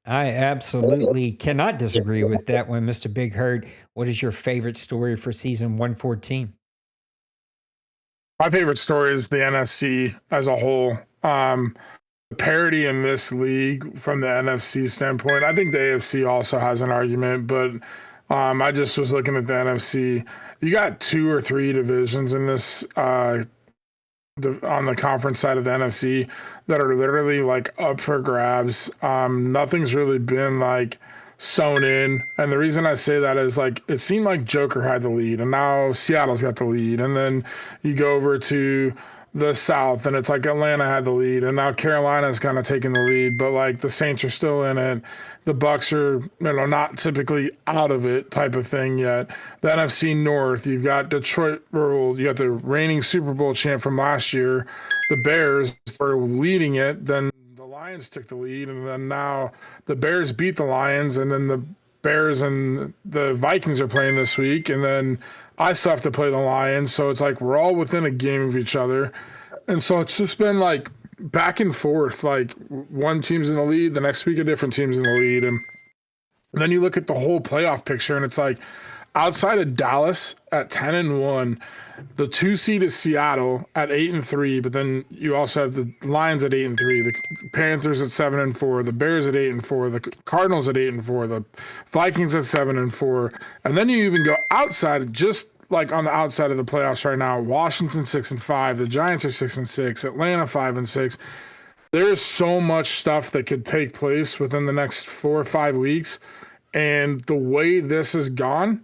I absolutely cannot disagree with that one, Mr. Big Hurt. What is your favorite story for season 114? My favorite story is the NFC as a whole. The parity in this league from the NFC standpoint. I think the AFC also has an argument, but I just was looking at the NFC. You got 2 or 3 divisions in this on the conference side of the NFC that are literally like up for grabs. Nothing's really been like sewn in. And the reason I say that is like it seemed like Joker had the lead, and now Seattle's got the lead. And then you go over to the South, and it's like Atlanta had the lead, and now Carolina's kind of taking the lead, but like the Saints are still in it. The Bucks are, not typically out of it type of thing yet. The NFC North, you've got Detroit, you got the reigning Super Bowl champ from last year. The Bears are leading it. Then the Lions took the lead, and then now the Bears beat the Lions, and then the Bears and the Vikings are playing this week, and then I still have to play the Lions. So it's like we're all within a game of each other. And so it's just been like back and forth. Like one team's in the lead, the next week a different team's in the lead. And then you look at the whole playoff picture, and it's like outside of Dallas at 10-1, the 2 seed is Seattle at 8-3, but then you also have the Lions at 8-3, the Panthers at 7-4, the Bears at 8-4, the Cardinals at 8-4, the Vikings at 7-4, and then you even go outside, just like on the outside of the playoffs right now, Washington 6-5, the Giants are 6-6, Atlanta 5-6. There's so much stuff that could take place within the next 4 or 5 weeks, and the way this has gone,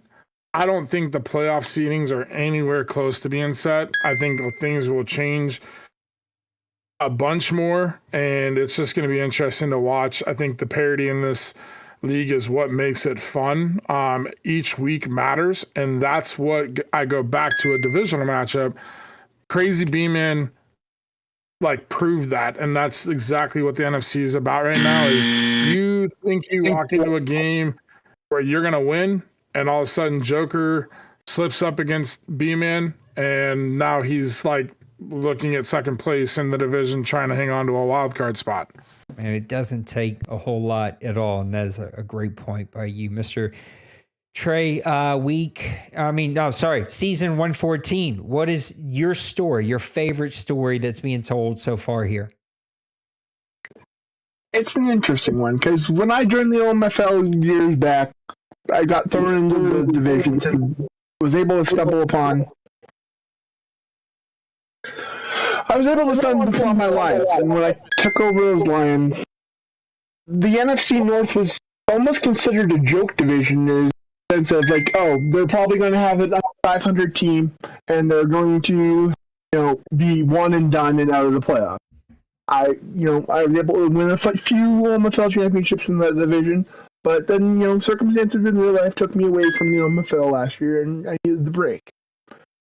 I don't think the playoff seedings are anywhere close to being set. I think things will change a bunch more, and it's just going to be interesting to watch. I think the parity in this league is what makes it fun. Each week matters, and that's what I go back to a divisional matchup. Crazy B-Man proved that, and that's exactly what the NFC is about right now. Is you think you walk into a game where you're going to win, and all of a sudden Joker slips up against B-Man, and now he's looking at second place in the division, trying to hang on to a wild card spot. And it doesn't take a whole lot at all, and that is a great point by you, Mr. Trey. Season 114. What is your story, your favorite story that's being told so far here? It's an interesting one, because when I joined the OMFL years back, I got thrown into the divisions and was able to stumble upon my Lions. And when I took over those Lions, the NFC North was almost considered a joke division in the sense of they're probably going to have a 500 team and they're going to, be one and done and out of the playoffs. I was able to win a few OMFL championships in that division. But then, circumstances in real life took me away from the OMFL last year, and I needed the break.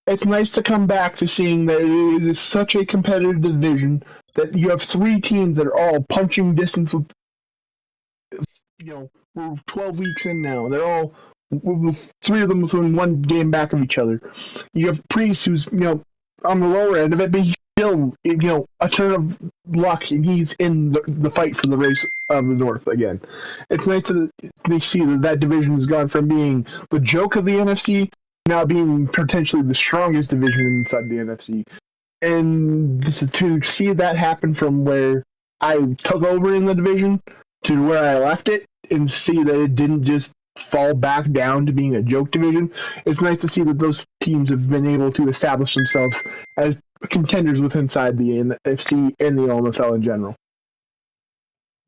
It's nice to come back to seeing that it is such a competitive division that you have 3 teams that are all punching distance with, we're 12 weeks in now. They're all, 3 of them within 1 game back of each other. You have Priest, who's, on the lower end of it, but he's still, a turn of luck, and he's in the fight for the race of the North again. It's nice to see that division has gone from being the joke of the NFC now being potentially the strongest division inside the NFC. And to see that happen from where I took over in the division to where I left it, and see that it didn't just fall back down to being a joke division, it's nice to see that those teams have been able to establish themselves as contenders within inside the NFC and the OMFL in general.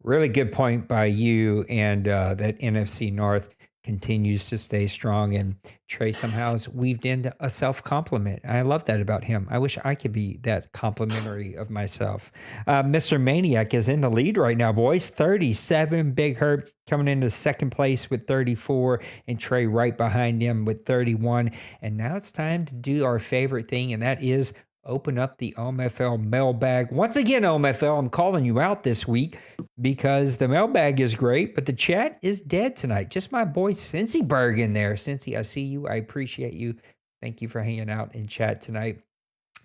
Really good point by you, and that NFC North continues to stay strong, and Trey somehow is weaved into a self-compliment. I love that about him. I wish I could be that complimentary of myself. Mr. Maniac is in the lead right now, boys. 37. Big Herb coming into second place with 34, and Trey right behind him with 31. And now it's time to do our favorite thing, and that is open up the OMFL mailbag. Once again, OMFL, I'm calling you out this week because the mailbag is great, but the chat is dead tonight. Just my boy Cincy Berg in there. Cincy, I see you. I appreciate you. Thank you for hanging out in chat tonight.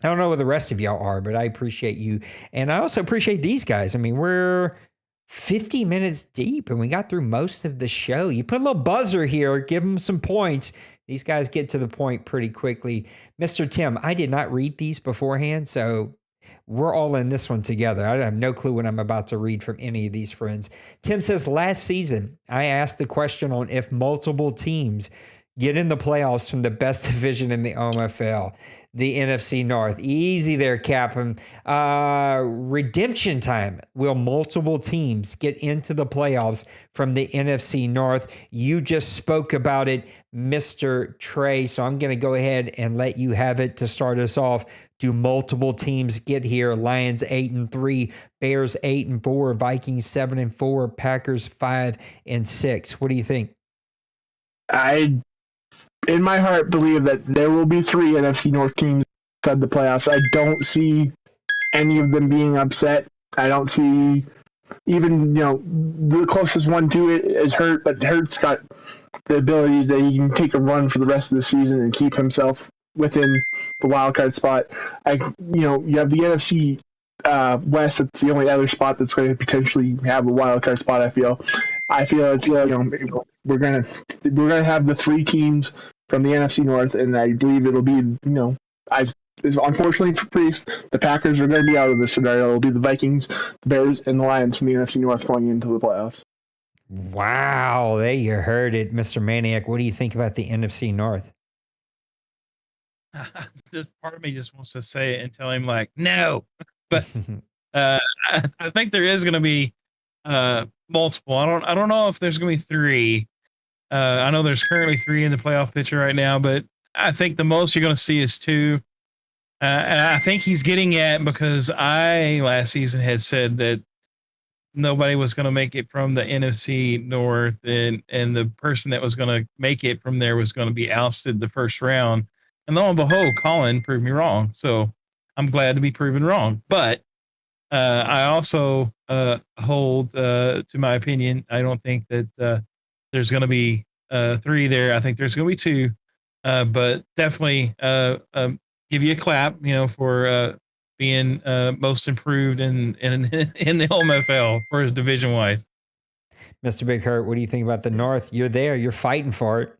I don't know where the rest of y'all are, but I appreciate you. And I also appreciate these guys. I mean, we're 50 minutes deep, and we got through most of the show. You put a little buzzer here, give them some points. These guys get to the point pretty quickly. Mr. Tim, I did not read these beforehand, so we're all in this one together. I have no clue what I'm about to read from any of these friends. Tim says, last season, I asked the question on if multiple teams get in the playoffs from the best division in the OMFL, the NFC North. Easy there, Captain. Redemption time. Will multiple teams get into the playoffs from the NFC North? You just spoke about it, Mr. Trey, so I'm going to go ahead and let you have it to start us off. Do multiple teams get here? Lions 8-3, Bears 8-4, Vikings 7-4, Packers 5-6. What do you think? I, in my heart, believe that there will be 3 NFC North teams inside the playoffs. I don't see any of them being upset. I don't see even, the closest one to it is Hurt, but Hurt's got the ability that he can take a run for the rest of the season and keep himself within the wild card spot. You have the NFC West. It's the only other spot that's going to potentially have a wild card spot. I feel it's we're gonna have the 3 teams from the NFC North, and I believe it'll be unfortunately for Priest, the Packers are going to be out of this scenario. It'll be the Vikings, the Bears, and the Lions from the NFC North going into the playoffs. Wow, there you heard it, Mr. Maniac. What do you think about the NFC North? Part of me just wants to say it and tell him like no, but I think there is going to be multiple. I don't know if there's going to be 3. I know there's currently 3 in the playoff picture right now, but I think the most you're going to see is 2. And I think he's getting at because I last season had said that nobody was going to make it from the NFC North, and the person that was going to make it from there was going to be ousted the first round. And lo and behold, Colin proved me wrong. So I'm glad to be proven wrong. But I also hold to my opinion. I don't think that there's going to be 3 there. I think there's going to be 2. But definitely give you a clap, for being most improved in the OMFL for his division wide. Mr. Big Hurt, what do you think about the North? You're there. You're fighting for it.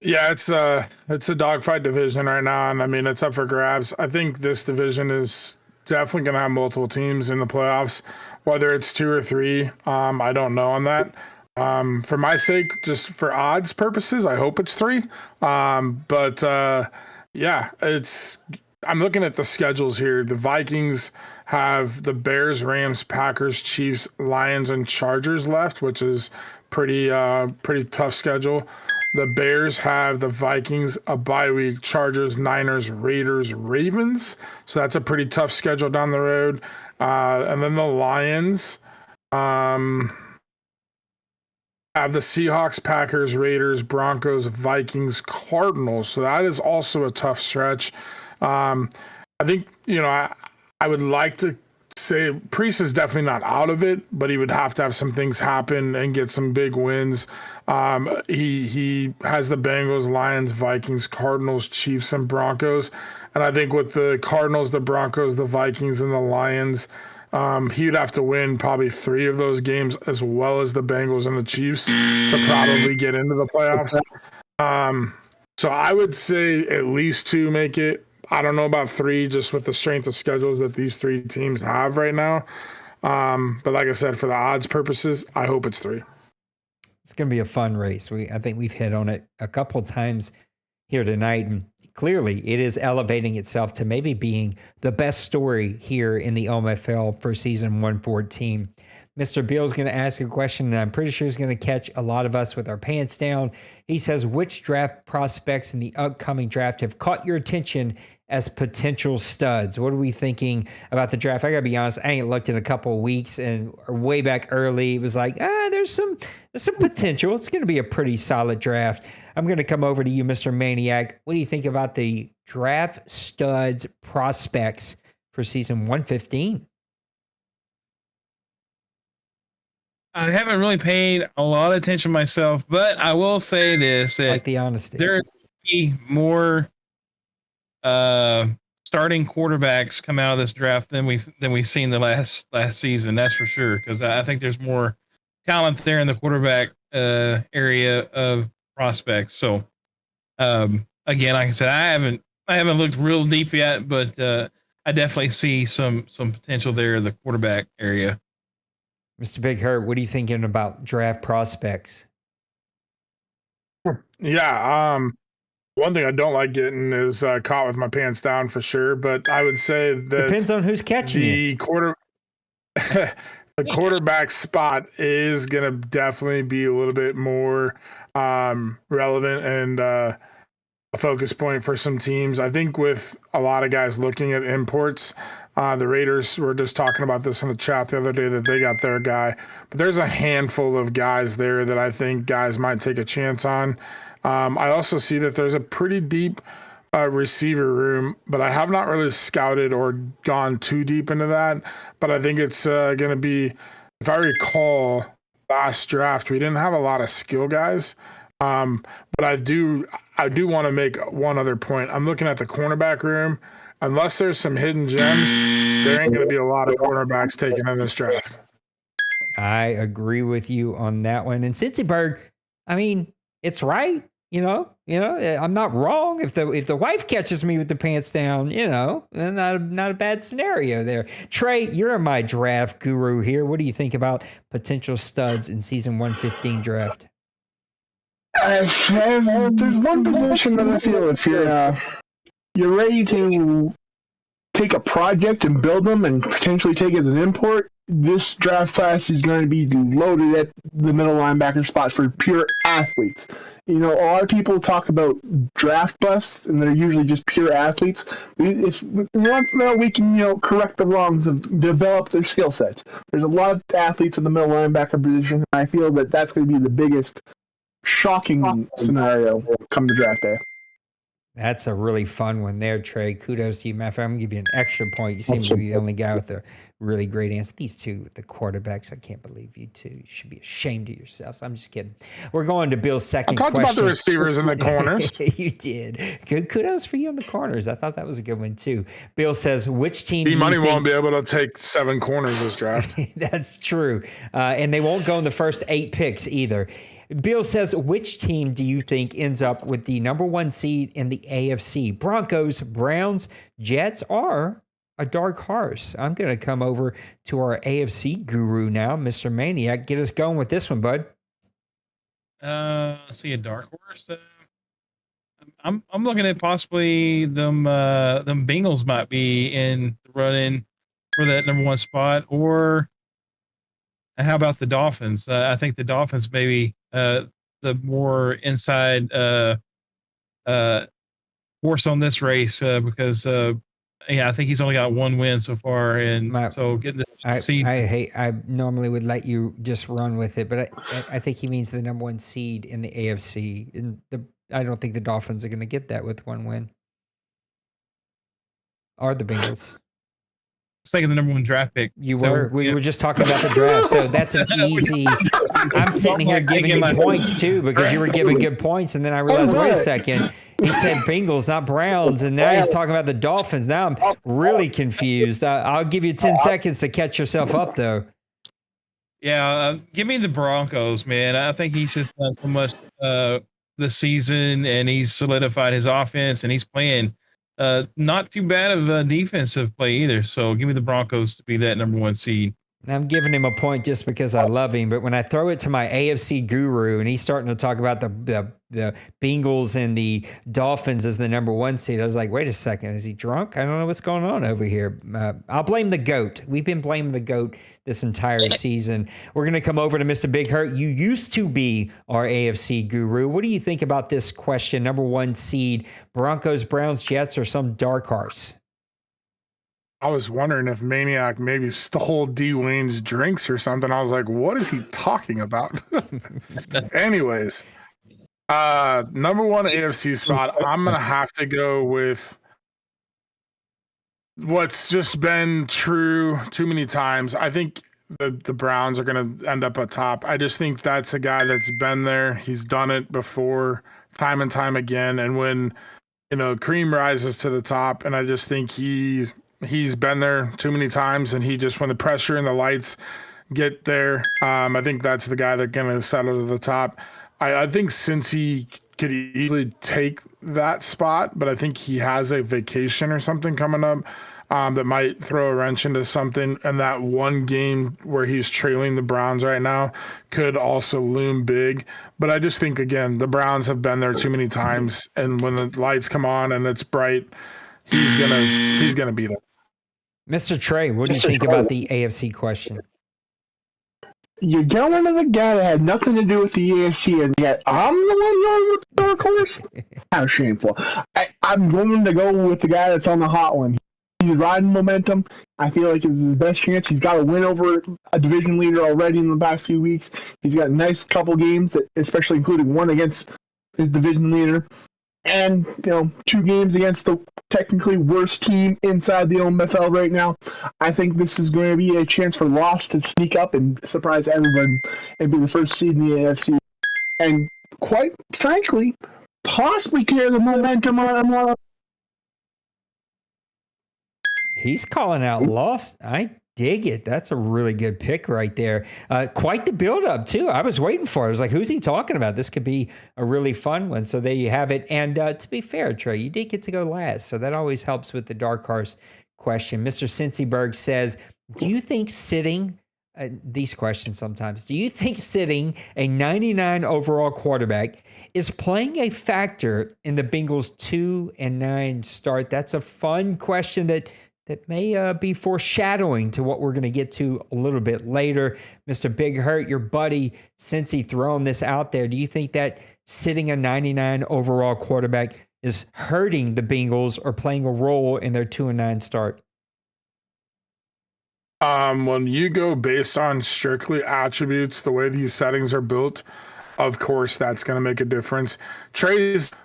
Yeah, it's a dogfight division right now, and I mean it's up for grabs. I think this division is definitely going to have multiple teams in the playoffs, whether it's 2 or 3. I don't know on that. For my sake, just for odds purposes, I hope it's 3. But yeah, I'm looking at the schedules here. The Vikings have the Bears, Rams, Packers, Chiefs, Lions, and Chargers left, which is pretty tough schedule. The Bears have the Vikings, a bye week, Chargers, Niners, Raiders, Ravens. So that's a pretty tough schedule down the road. And then the Lions have the Seahawks, Packers, Raiders, Broncos, Vikings, Cardinals. So that is also a tough stretch. I think, I would like to say Priest is definitely not out of it, but he would have to have some things happen and get some big wins. He has the Bengals, Lions, Vikings, Cardinals, Chiefs, and Broncos. And I think with the Cardinals, the Broncos, the Vikings, and the Lions, he'd have to win probably 3 of those games as well as the Bengals and the Chiefs to probably get into the playoffs. So I would say at least 2 make it. I don't know about 3 just with the strength of schedules that these 3 teams have right now. But like I said, for the odds purposes, I hope it's 3. It's going to be a fun race. I think we've hit on it a couple of times here tonight, and clearly it is elevating itself to maybe being the best story here in the OMFL for season 114. Mr. Bill's going to ask a question, and I'm pretty sure he's going to catch a lot of us with our pants down. He says, which draft prospects in the upcoming draft have caught your attention as potential studs? What are we thinking about the draft? I got to be honest, I ain't looked in a couple of weeks, and way back early, it was like, there's some potential. It's going to be a pretty solid draft. I'm going to come over to you, Mr. Maniac. What do you think about the draft studs prospects for season 115? I haven't really paid a lot of attention myself, but I will say this: like the honesty, there will be more starting quarterbacks come out of this draft than we've seen the last season. That's for sure, because I think there's more talent there in the quarterback area of prospects. So again, like I said, I haven't looked real deep yet, but I definitely see some potential there in the quarterback area. Mr. Big Hurt, what are you thinking about draft prospects? Yeah, one thing I don't like getting is caught with my pants down for sure, but I would say that depends on who's catching the quarterback spot is going to definitely be a little bit more relevant and a focus point for some teams. I think with a lot of guys looking at imports, the Raiders were just talking about this in the chat the other day that they got their guy. But there's a handful of guys there that I think guys might take a chance on. I also see that there's a pretty deep receiver room, but I have not really scouted or gone too deep into that. But I think it's going to be, if I recall, last draft, we didn't have a lot of skill guys. But I do want to make one other point. I'm looking at the cornerback room. Unless there's some hidden gems, there ain't going to be a lot of cornerbacks taken in this draft. I agree with you on that one. And Cincyberg, I mean, it's right. I'm not wrong. If the wife catches me with the pants down, then not a bad scenario there. Trey, you're my draft guru here. What do you think about potential studs in season 115 draft? There's one position that I feel if you're ready to take a project and build them and potentially take as an import, this draft class is going to be loaded at the middle linebacker spot for pure athletes. A lot of people talk about draft busts, and they're usually just pure athletes. If once now we can, correct the wrongs and develop their skill sets. There's a lot of athletes in the middle linebacker position, and I feel that that's going to be the biggest shocking scenario come to draft day. That's a really fun one there, Trey. Kudos to you, Matt. I'm going to give you an extra point. You seem to be the only guy with a really great answer. These two, the quarterbacks, I can't believe you two. You should be ashamed of yourselves. I'm just kidding. We're going to Bill's second question. I talked about the receivers in the corners. You did. Good kudos for you on the corners. I thought that was a good one, too. Bill says, which team D-Money won't be able to take 7 corners this draft. That's true. And they won't go in the first 8 picks either. Bill says, which team do you think ends up with the number 1 seed in the AFC? Broncos, Browns, Jets, or a dark horse? I'm going to come over to our AFC guru now, Mr. Maniac. Get us going with this one, bud. See a dark horse. I'm looking at possibly them Bengals might be in the run-in for that number 1 spot, or how about the Dolphins? I think the Dolphins maybe the more inside horse on this race because I think he's only got 1 win so far, and so getting the seed. I normally would let you just run with it, but I think he means the number 1 seed in the AFC, and I don't think the Dolphins are going to get that with 1 win, or the Bengals. Thinking the number 1 draft pick. We were just talking about the draft, so that's an easy. I'm sitting here giving you points too because you were giving good points, and then I realized, wait a second, he said Bengals, not Browns, and now he's talking about the Dolphins. Now I'm really confused. I'll give you 10 seconds to catch yourself up, though. Yeah, give me the Broncos, man. I think he's just done so much this season, and he's solidified his offense, and he's playing. Not too bad of a defensive play either. So give me the Broncos to be that number 1 seed. I'm giving him a point just because I love him. But when I throw it to my AFC guru and he's starting to talk about the Bengals and the Dolphins as the number 1 seed, I was like, wait a second. Is he drunk? I don't know what's going on over here. I'll blame the GOAT. We've been blaming the GOAT this entire season. We're going to come over to Mr. Big Hurt. You used to be our AFC guru. What do you think about this question? Number 1 seed, Broncos, Browns, Jets, or some dark horse? I was wondering if Maniac maybe stole D. Wayne's drinks or something. I was like, what is he talking about? Anyways, number 1 AFC spot, I'm going to have to go with what's just been true too many times. I think the Browns are going to end up atop. I just think that's a guy that's been there. He's done it before, time and time again. And when, cream rises to the top, and I just think he's been there too many times, and he just, when the pressure and the lights get there, I think that's the guy that's going to settle to the top. I think since he could easily take that spot, but I think he has a vacation or something coming up that might throw a wrench into something. And that one game where he's trailing the Browns right now could also loom big. But I just think, again, the Browns have been there too many times, and when the lights come on and it's bright, he's gonna be there. Mr. Trey, what do you think about the AFC question? you're going to the guy that had nothing to do with the AFC, and yet I'm the one going with the dark horse? How shameful. I'm going to go with the guy that's on the hot one. He's riding momentum. I feel like it's his best chance. He's got a win over a division leader already in the past few weeks. He's got a nice couple games, especially including one against his division leader. And, 2 games against the technically worst team inside the OMFL right now. I think this is going to be a chance for Lost to sneak up and surprise everyone and be the first seed in the AFC. And quite frankly, possibly carry the momentum on. He's calling out Lost. I dig it. That's a really good pick right there. Quite the build-up, too. I was waiting for it. I was like, who's he talking about? This could be a really fun one. So there you have it. And to be fair, Trey, you did get to go last. So that always helps with the dark horse question. Mr. Cincyberg says, do you think sitting, these questions sometimes, do you think sitting a 99 overall quarterback is playing a factor in the Bengals 2-9 start? That's a fun question that may be foreshadowing to what we're going to get to a little bit later. Mr. Big Hurt, your buddy, since he thrown this out there, do you think that sitting a 99 overall quarterback is hurting the Bengals or playing a role in their 2-9 start? When you go based on strictly attributes, the way these settings are built, of course, that's going to make a difference.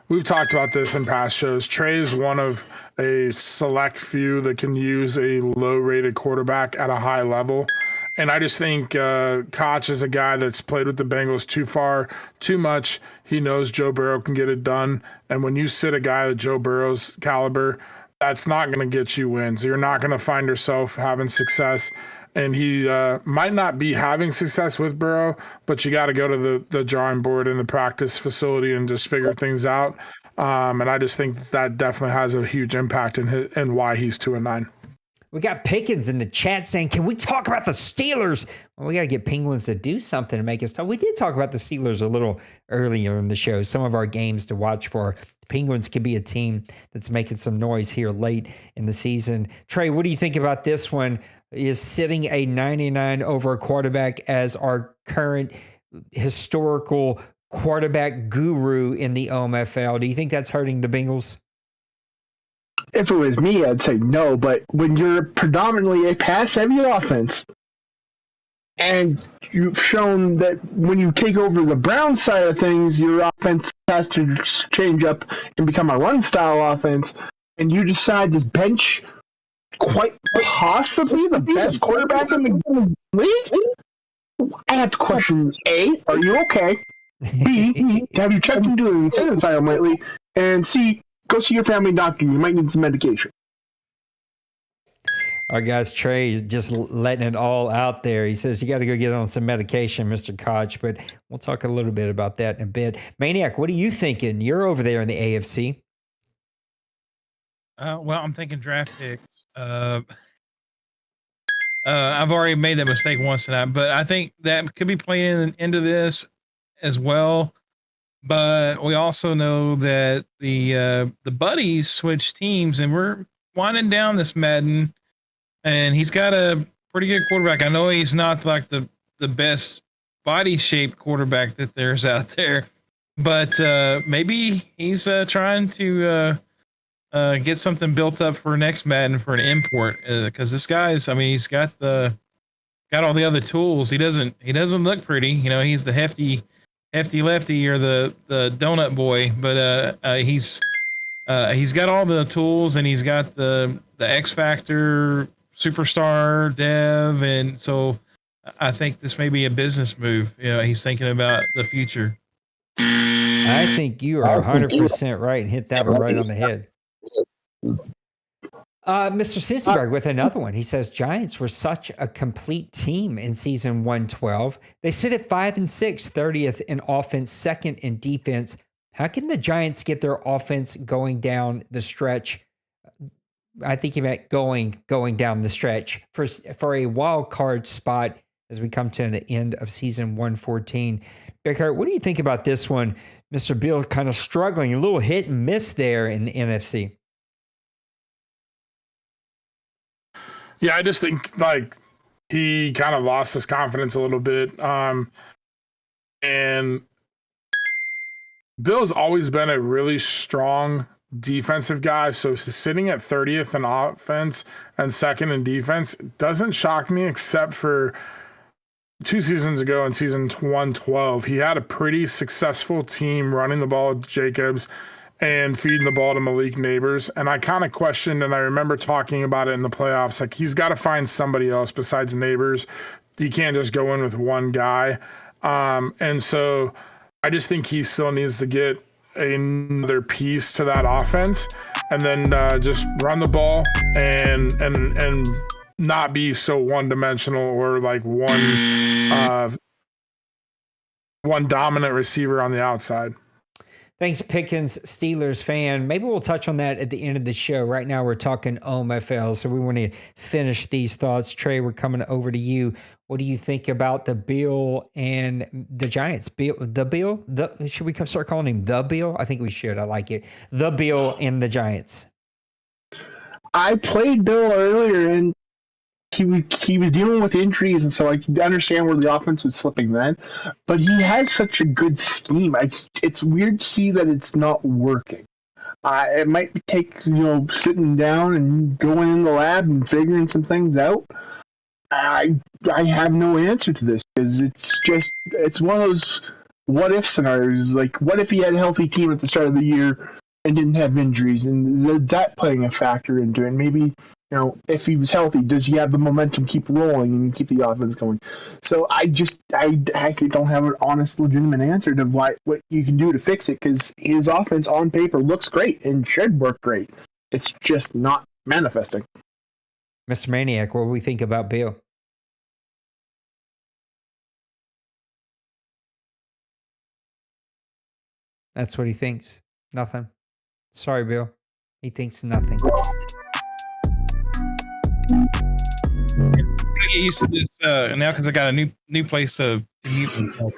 We've talked about this in past shows. Trey is one of a select few that can use a low-rated quarterback at a high level. And I just think Koch is a guy that's played with the Bengals too much. He knows Joe Burrow can get it done. And when you sit a guy of Joe Burrow's caliber, that's not going to get you wins. You're not going to find yourself having success. And he might not be having success with Burrow, but you got to go to the drawing board in the practice facility and just figure things out. And I just think that definitely has a huge impact in why he's 2-9. We got Pickens in the chat saying, can we talk about the Steelers? Well, we got to get Penguins to do something to make us talk. We did talk about the Steelers a little earlier in the show, some of our games to watch for. The Penguins could be a team that's making some noise here late in the season. Trey, what do you think about this one? Is sitting a 99 over a quarterback as our current historical quarterback guru in the OMFL? Do you think that's hurting the Bengals? If it was me, I'd say no, but when you're predominantly a pass-heavy offense, and you've shown that when you take over the Browns side of things, your offense has to change up and become a run-style offense, and you decide to bench quite possibly the best quarterback in the league? I have to question, A, are you okay? B, have you checked into an insane asylum lately? And C, go see your family doctor. You might need some medication. Our guys, Trey, just letting it all out there. He says, you got to go get on some medication, Mr. Koch, but we'll talk a little bit about that in a bit. Maniac, what are you thinking? You're over there in the AFC. Well, I'm thinking draft picks. I've already made that mistake once tonight, but I think that could be playing into this as well. But we also know that the buddies switch teams, and we're winding down this Madden, and he's got a pretty good quarterback. I know he's not like the best body shaped quarterback that there's out there, but maybe he's trying to get something built up for next Madden for an import, because this guy's, I mean, he's got all the other tools. He doesn't look pretty, he's the hefty lefty or the donut boy, but he's got all the tools, and he's got the X Factor superstar dev, and so I think this may be a business move. He's thinking about the future. I think you are 100% right and hit that one right on the head. Mr. Cincyberg with another one. He says, Giants were such a complete team in season 112. They sit at 5-6, 30th in offense, second in defense. How can the Giants get their offense going down the stretch? I think he meant going down the stretch for a wild card spot as we come to the end of season 114. Big Hurt, what do you think about this one? Mr. Bill kind of struggling, a little hit and miss there in the NFC. Yeah, I just think he kind of lost his confidence a little bit. And Bill's always been a really strong defensive guy. So sitting at 30th in offense and second in defense doesn't shock me, except for 2 seasons ago in season 112. He had a pretty successful team running the ball with Jacobs and feeding the ball to Malik Neighbors. And I kind of questioned, and I remember talking about it in the playoffs, like he's got to find somebody else besides Neighbors. You can't just go in with one guy. And so I just think he still needs to get another piece to that offense, and then just run the ball and not be so one-dimensional or like one dominant receiver on the outside. Thanks, Pickens, Steelers fan. Maybe we'll touch on that at the end of the show. Right now, we're talking OMFL, so we want to finish these thoughts. Trey, we're coming over to you. What do you think about the Bill and the Giants? Should we start calling him the Bill? I think we should. I like it. The Bill and the Giants. I played Bill earlier, and he was dealing with injuries, and so I can understand where the offense was slipping then. But he has such a good scheme. It's weird to see that it's not working. It might take sitting down and going in the lab and figuring some things out. I have no answer to this, because it's one of those what if scenarios. Like, what if he had a healthy team at the start of the year and didn't have injuries, and that playing a factor into it? Maybe, if he was healthy, does he have the momentum keep rolling and keep the offense going? So I don't have an honest, legitimate answer to what you can do to fix it, because his offense on paper looks great and should work great. It's just not manifesting. Mr. Maniac, what do we think about Bill? That's what he thinks. Nothing. Sorry, Bill. He thinks nothing. I get used to this now because I got a new place to mute myself.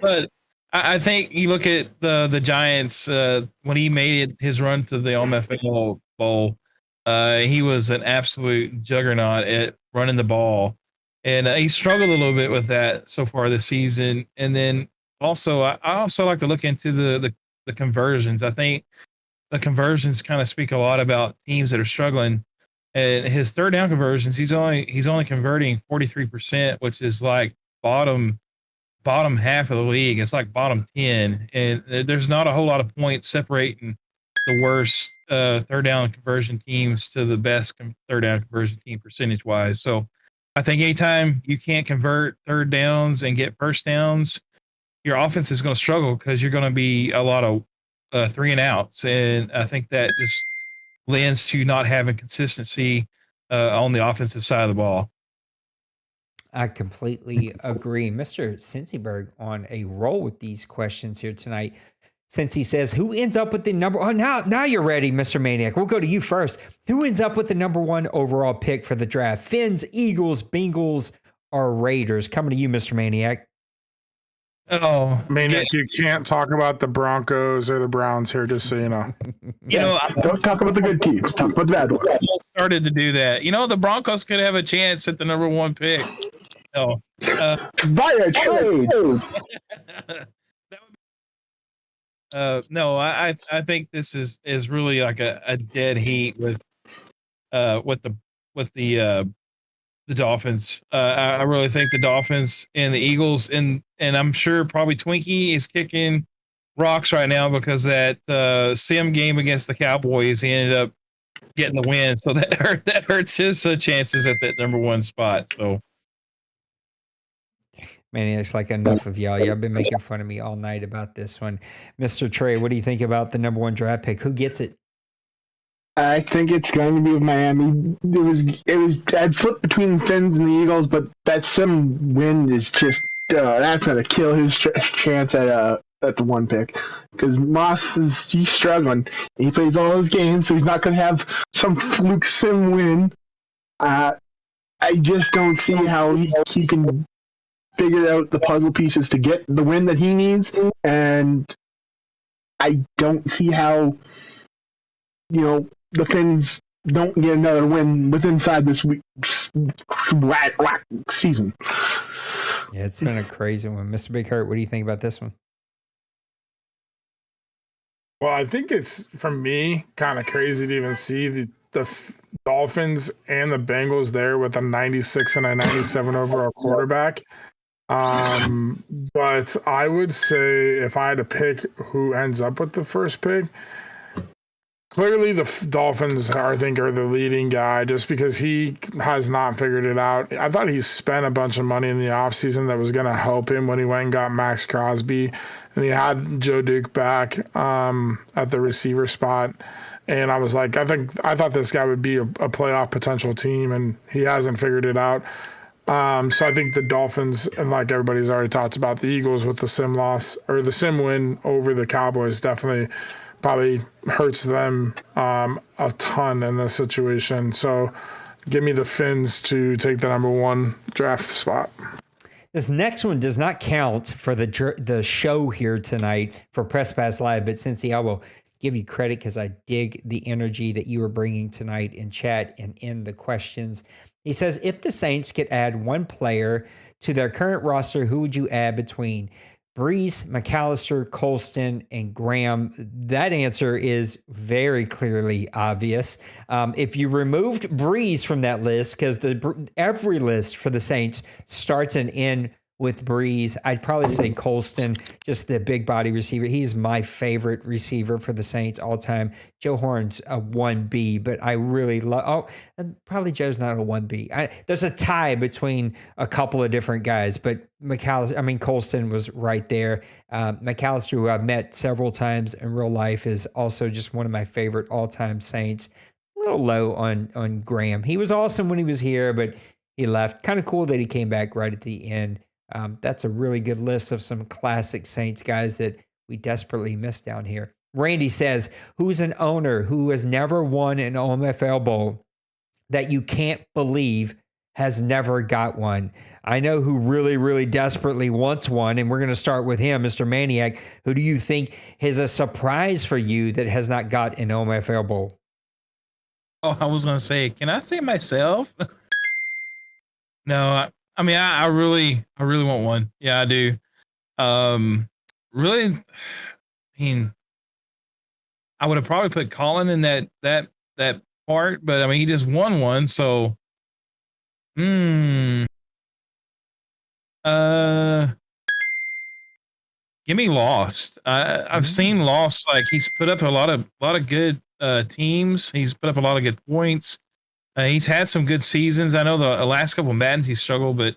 But I think you look at the Giants when he made his run to the OMFL Bowl. He was an absolute juggernaut at running the ball, and he struggled a little bit with that so far this season. And then also, I also like to look into the conversions. I think the conversions kind of speak a lot about teams that are struggling. And his third down conversions, he's only converting 43%, which is like bottom half of the league. It's like bottom 10, and there's not a whole lot of points separating the worst third down conversion teams to the best third down conversion team percentage wise. So I think anytime you can't convert third downs and get first downs, your offense is going to struggle, because you're going to be a lot of 3 and outs. And I think that just lends to not having consistency on the offensive side of the ball. I completely agree. Mr. Cincyberg on a roll with these questions here tonight. Since he says, who ends up with the number... Oh, now you're ready, Mr. Maniac. We'll go to you first. Who ends up with the number 1 overall pick for the draft? Finns, Eagles, Bengals, or Raiders? Coming to you, Mr. Maniac. Oh, Maniac, you can't talk about the Broncos or the Browns here, just so you know. Don't talk about the good teams. Talk about the bad ones. Started to do that. The Broncos could have a chance at the number 1 pick. No. Buy a trade. No, I think this is really like a dead heat with the Dolphins. I really think the Dolphins and the Eagles, and I'm sure probably Twinkie is kicking rocks right now, because that sim game against the Cowboys, he ended up getting the win, so that hurts his chances at that number 1 spot. So. Man, it's like enough of y'all. Y'all been making fun of me all night about this one. Mr. Trey, what do you think about the number 1 draft pick? Who gets it? I think it's going to be with Miami. I'd flip between the Finns and the Eagles, but that sim win is just that's going to kill his chance at the 1 pick, because Moss he's struggling. He plays all his games, so he's not going to have some fluke sim win. I just don't see how he can figure out the puzzle pieces to get the win that he needs, and I don't see how the Finns don't get another win inside this week season. Yeah, it's been a crazy one. Mr. Big Hurt, what do you think about this one? Well, I think it's, for me, kind of crazy to even see the Dolphins and the Bengals there with a 96 and a 97 overall quarterback. But I would say if I had to pick who ends up with the first pick, clearly the Dolphins, I think, are the leading guy just because he has not figured it out. I thought he spent a bunch of money in the offseason that was going to help him when he went and got Max Crosby, and he had Joe Duke back at the receiver spot. And I was like, I thought this guy would be a playoff potential team, and he hasn't figured it out. So I think the Dolphins, and like everybody's already talked about, the Eagles with the sim loss or the sim win over the Cowboys definitely probably hurts them a ton in this situation. So give me the Finns to take the number one draft spot. This next one does not count for the show here tonight for Press Pass Live, but Cincy, I will give you credit because I dig the energy that you were bringing tonight in chat and in the questions. He says, if the Saints could add one player to their current roster, who would you add between Breeze, McAllister, Colston, and Graham? That answer is very clearly obvious. If you removed Breeze from that list, because every list for the Saints starts and ends with Breeze, I'd probably say Colston, just the big body receiver. He's my favorite receiver for the Saints all time. Joe Horn's a 1B, but I really love, and probably Joe's not a 1B. There's a tie between a couple of different guys, but Colston was right there. McAllister, who I've met several times in real life, is also just one of my favorite all-time Saints. A little low on Graham. He was awesome when he was here, but he left. Kind of cool that he came back right at the end. That's a really good list of some classic Saints guys that we desperately miss down here. Randy says, who's an owner who has never won an OMFL Bowl that you can't believe has never got one? I know who really, really desperately wants one, and we're going to start with him, Mr. Maniac. Who do you think is a surprise for you that has not got an OMFL Bowl? Oh, I was going to say, can I say myself? No, I really want one. Yeah, I do. Really, I would have probably put Colin in that part, but he just won one, so. Give me Lost. I've seen Lost. Like, he's put up a lot of good teams. He's put up a lot of good points. He's had some good seasons. I know the last couple of Maddens he struggled, but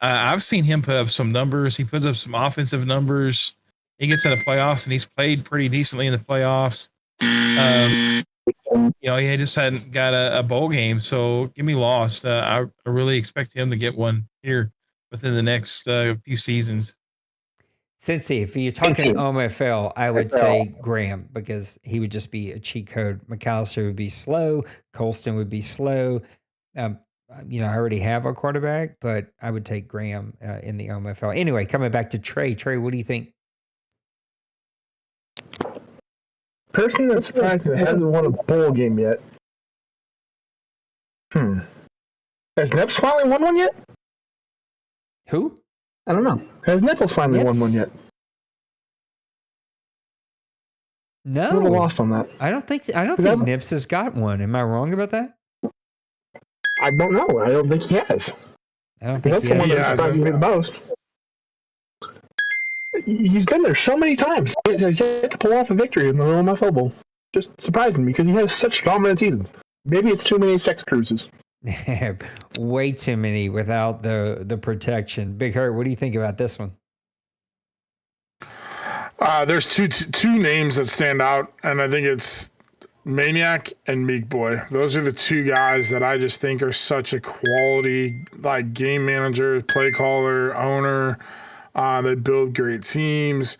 I've seen him put up some numbers. He puts up some offensive numbers. He gets in the playoffs, and he's played pretty decently in the playoffs. He just hadn't got a bowl game, so give me Lost. I really expect him to get one here within the next few seasons. Cincy, if you're talking OMFL, I would say Graham, because he would just be a cheat code. McAllister would be slow. Colston would be slow. I already have a quarterback, but I would take Graham in the OMFL. Anyway, coming back to Trey. Trey, what do you think? Person that's surprised that hasn't won a bowl game yet. Has Nips finally won one yet? Who? I don't know. Has Nipples finally won one yet? No. I'm a little lost on that. I don't think Nips has got one. Am I wrong about that? I don't know. I don't think he has. I don't think that's the one that surprises me the most. He's been there so many times. He had to pull off a victory in the OMFL Bowl. Just surprising me because he has such dominant seasons. Maybe it's too many sex cruises. Way too many without the protection. Big Hurt, what do you think about this one? There's two names that stand out, and I think it's Maniac and Meek Boy. Those are the two guys that I just think are such a quality, like, game manager, play caller, owner. They build great teams,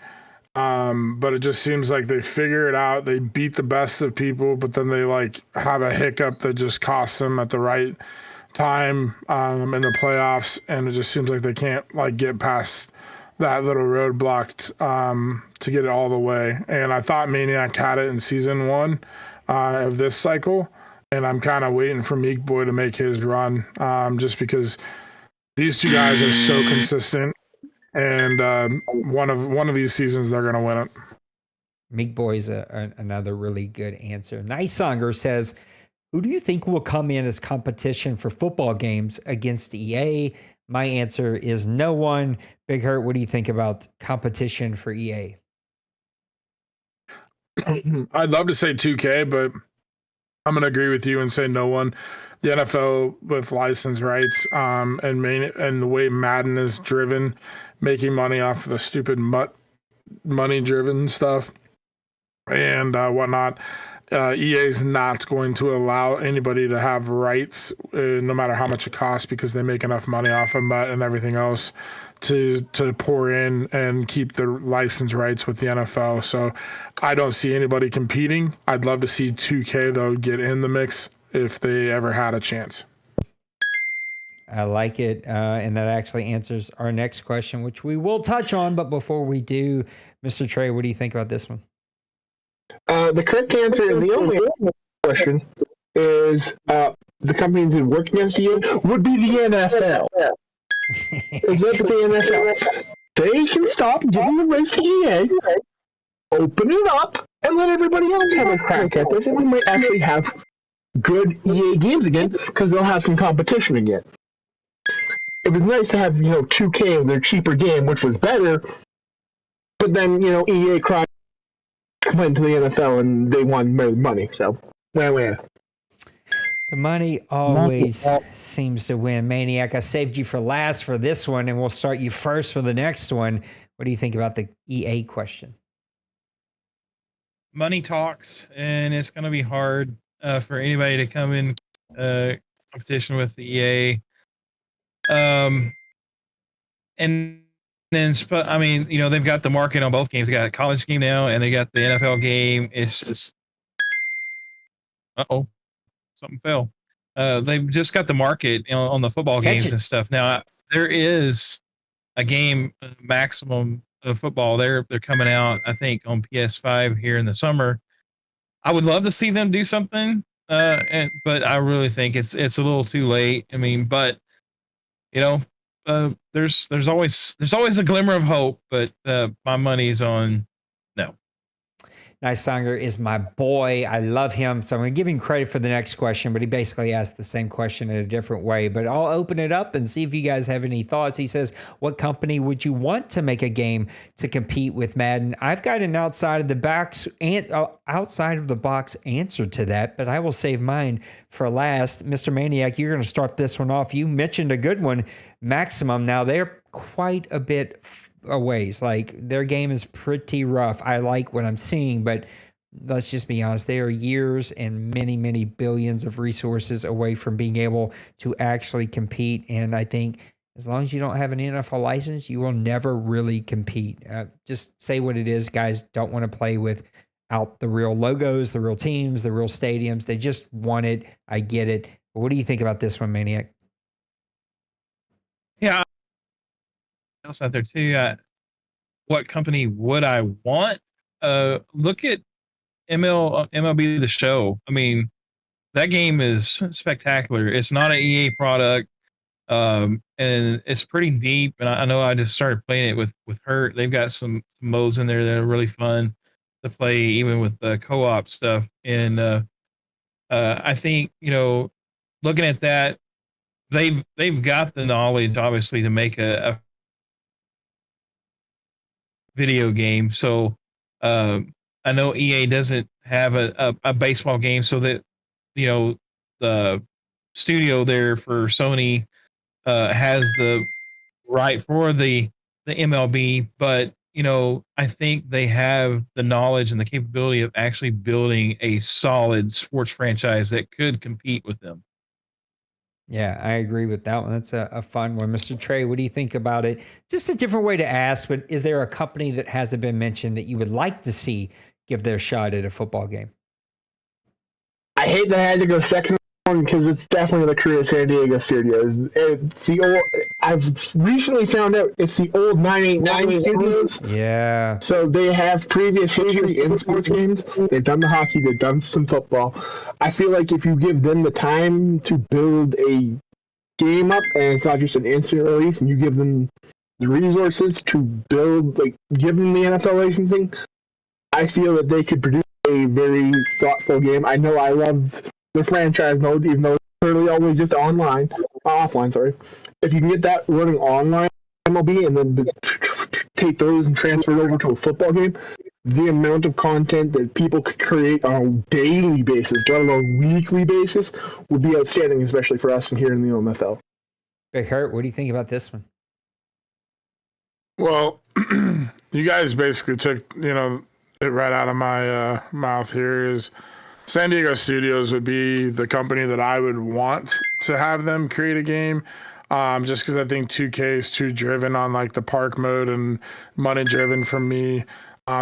but it just seems like they figure it out. They beat the best of people, but then they have a hiccup that just costs them at the right time in the playoffs, and it just seems like they can't get past that little roadblock to get it all the way. And I thought Maniac had it in season 1 of this cycle, and I'm kind of waiting for Meek Boy to make his run, just because these two guys are so consistent, and one of these seasons they're gonna win it. Meek Boy's another really good answer. Nice Songer says, who do you think will come in as competition for football games against EA? My answer is no one. Big Hurt, what do you think about competition for EA? I'd love to say 2K, but I'm going to agree with you and say no one. The NFL with license rights and the way Madden is driven, making money off of the stupid money-driven stuff and whatnot. EA is not going to allow anybody to have rights, no matter how much it costs, because they make enough money off of that and everything else to pour in and keep the license rights with the NFL. So I don't see anybody competing. I'd love to see 2K, though, get in the mix if they ever had a chance. I like it. And that actually answers our next question, which we will touch on. But before we do, Mr. Trey, what do you think about this one? The correct answer, and the only question, is the company that work against EA would be the NFL. Is that the NFL? They can stop giving the race to EA, open it up, and let everybody else have a crack at this, and we might actually have good EA games again, because they'll have some competition again. It was nice to have, 2K with their cheaper game, which was better, but then, EA went to the NFL and they won money. So, where? The money always seems to win. Maniac, I saved you for last for this one, and we'll start you first for the next one. What do you think about the EA question? Money talks, and it's going to be hard for anybody to come in competition with the EA. And then, I mean, they've got the market on both games. They got a college game now, and they got the NFL game. It's just, something fell. They've just got the market on the football games and stuff. Now, there is a game, Maximum of Football. They're coming out, I think, on PS5 here in the summer. I would love to see them do something, but I really think it's a little too late. I mean, but there's always a glimmer of hope, but my money's on no. Nice Songer is my boy. I love him. So I'm going to give him credit for the next question, but he basically asked the same question in a different way. But I'll open it up and see if you guys have any thoughts. He says, what company would you want to make a game to compete with Madden? I've got an outside of the box answer to that, but I will save mine for last. Mr. Maniac, you're going to start this one off. You mentioned a good one, Maximum. Now they're quite a bit a ways. Like, their game is pretty rough. I like what I'm seeing, but let's just be honest, they are years and many, many billions of resources away from being able to actually compete. And I think as long as you don't have an NFL license, you will never really compete. Just say what it is. Guys don't want to play without the real logos, the real teams, the real stadiums. They just want it. I get it. But what do you think about this one, Maniac? Yeah. Else out there too. What company would I want? Look at MLB The Show. I mean, that game is spectacular. It's not an EA product, and it's pretty deep. And I know I just started playing it with Hurt. They've got some modes in there that are really fun to play, even with the co-op stuff. And I think looking at that, they've got the knowledge, obviously, to make a video game. So I know EA doesn't have a baseball game, so that the studio there for Sony has the right for the MLB, but I think they have the knowledge and the capability of actually building a solid sports franchise that could compete with them. Yeah, I agree with that one. That's a fun one. Mr. Trey, what do you think about it? Just a different way to ask, but is there a company that hasn't been mentioned that you would like to see give their shot at a football game? I hate that I had to go second because it's definitely the crew of San Diego Studios. It's the old. I've recently found out it's the old 989 Studios. Yeah. So they have previous history in sports games. They've done the hockey. They've done some football. I feel like if you give them the time to build a game up, and it's not just an instant release, and you give them the resources to build, like give them the NFL licensing, I feel that they could produce a very thoughtful game. I know I love the franchise mode, even though it's currently always just offline. Sorry, if you can get that running online MLB and then take those and transfer it over to a football game, the amount of content that people could create on a daily basis, let alone weekly basis, would be outstanding, especially for us here in the OMFL. Big Hurt, what do you think about this one? Well, you guys basically took, it right out of my mouth here. Is San Diego Studios would be the company that I would want to have them create a game. Just because I think 2K is too driven on like the park mode and money driven from me.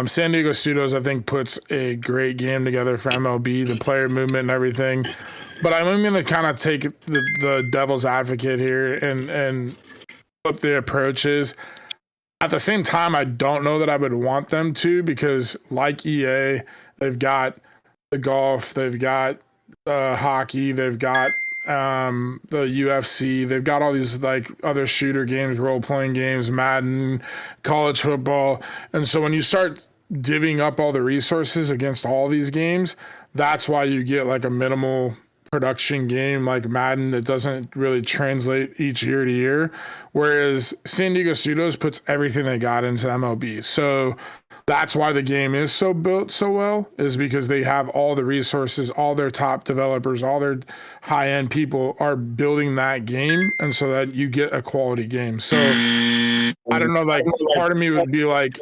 San Diego Studios, I think, puts a great game together for MLB, the player movement and everything. But I'm going to kind of take the devil's advocate here and flip the approaches. At the same time, I don't know that I would want them to, because like EA, they've got the golf, they've got hockey, they've got the UFC, they've got all these like other shooter games, role-playing games, Madden, college football. And so when you start divvying up all the resources against all these games, that's why you get like a minimal production game like Madden that doesn't really translate each year to year. Whereas San Diego Studios puts everything they got into MLB. So that's why the game is so built so well, is because they have all the resources, all their top developers, all their high-end people are building that game, and so that you get a quality game. So I don't know, like part of me would be like,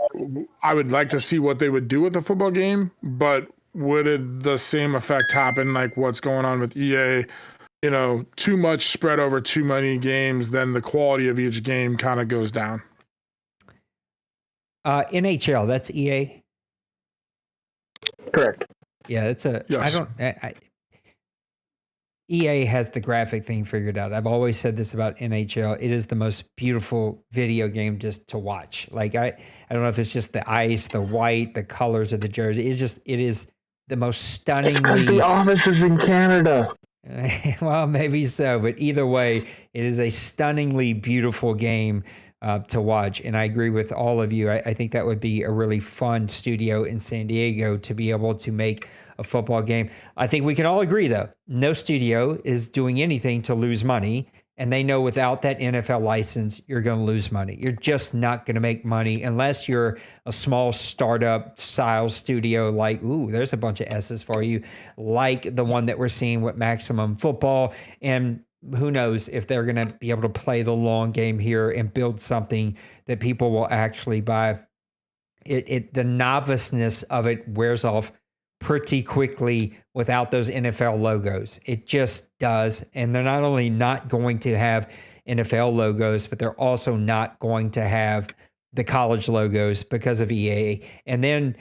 I would like to see what they would do with the football game, but would the same effect happen like what's going on with EA? Too much spread over too many games, then the quality of each game kind of goes down. NHL, that's EA. Correct. Yeah, it's a. Yes. EA has the graphic thing figured out. I've always said this about NHL. It is the most beautiful video game just to watch. Like I don't know if it's just the ice, the white, the colors of the jersey. It is the most stunningly. The office is in Canada. Well, maybe so, but either way, it is a stunningly beautiful game to watch. And I agree with all of you. I think that would be a really fun studio in San Diego to be able to make a football game. I think we can all agree, though, no studio is doing anything to lose money. And they know without that NFL license, you're going to lose money. You're just not going to make money unless you're a small startup style studio like, ooh, there's a bunch of S's for you, like the one that we're seeing with Maximum Football. And who knows if they're going to be able to play the long game here and build something that people will actually buy. The noviceness of it wears off pretty quickly without those NFL logos. It just does. And they're not only not going to have NFL logos, but they're also not going to have the college logos because of EA. And then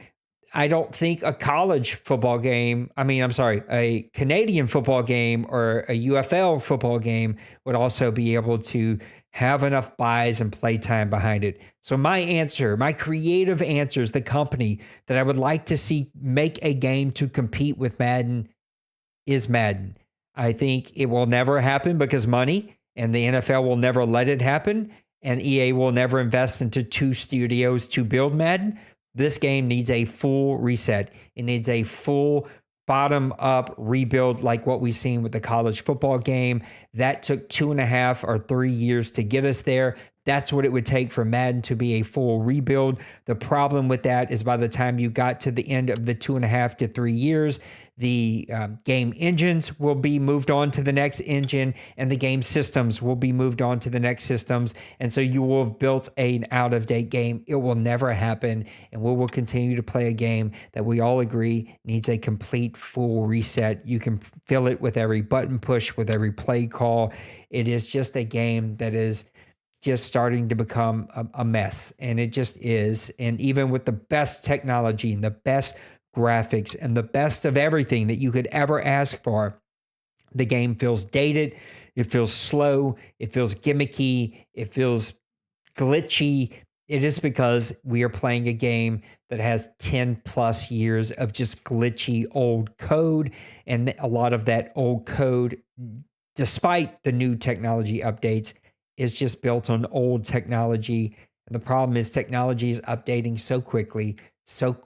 I don't think a college football game, a Canadian football game or a UFL football game would also be able to have enough buys and play time behind it. So my creative answer is the company that I would like to see make a game to compete with Madden is Madden. I think it will never happen because money, and the NFL will never let it happen, and EA will never invest into two studios to build Madden. This game needs a full reset. It needs a full bottom-up rebuild like what we've seen with the college football game. That took 2.5 or 3 years to get us there. That's what it would take for Madden to be a full rebuild. The problem with that is by the time you got to the end of the 2.5 to 3 years, the game engines will be moved on to the next engine, and the game systems will be moved on to the next systems. And so you will have built an out-of-date game. It will never happen, and we will continue to play a game that we all agree needs a complete full reset. You can fill it with every button push, with every play call. It is just a game that is just starting to become a mess, and it just is. And even with the best technology and the best graphics and the best of everything that you could ever ask for, The game feels dated. It feels slow. It feels gimmicky. It feels glitchy. It is because we are playing a game that has 10 plus years of just glitchy old code. And a lot of that old code, despite the new technology updates, is just built on old technology. And the problem is technology is updating so quickly, so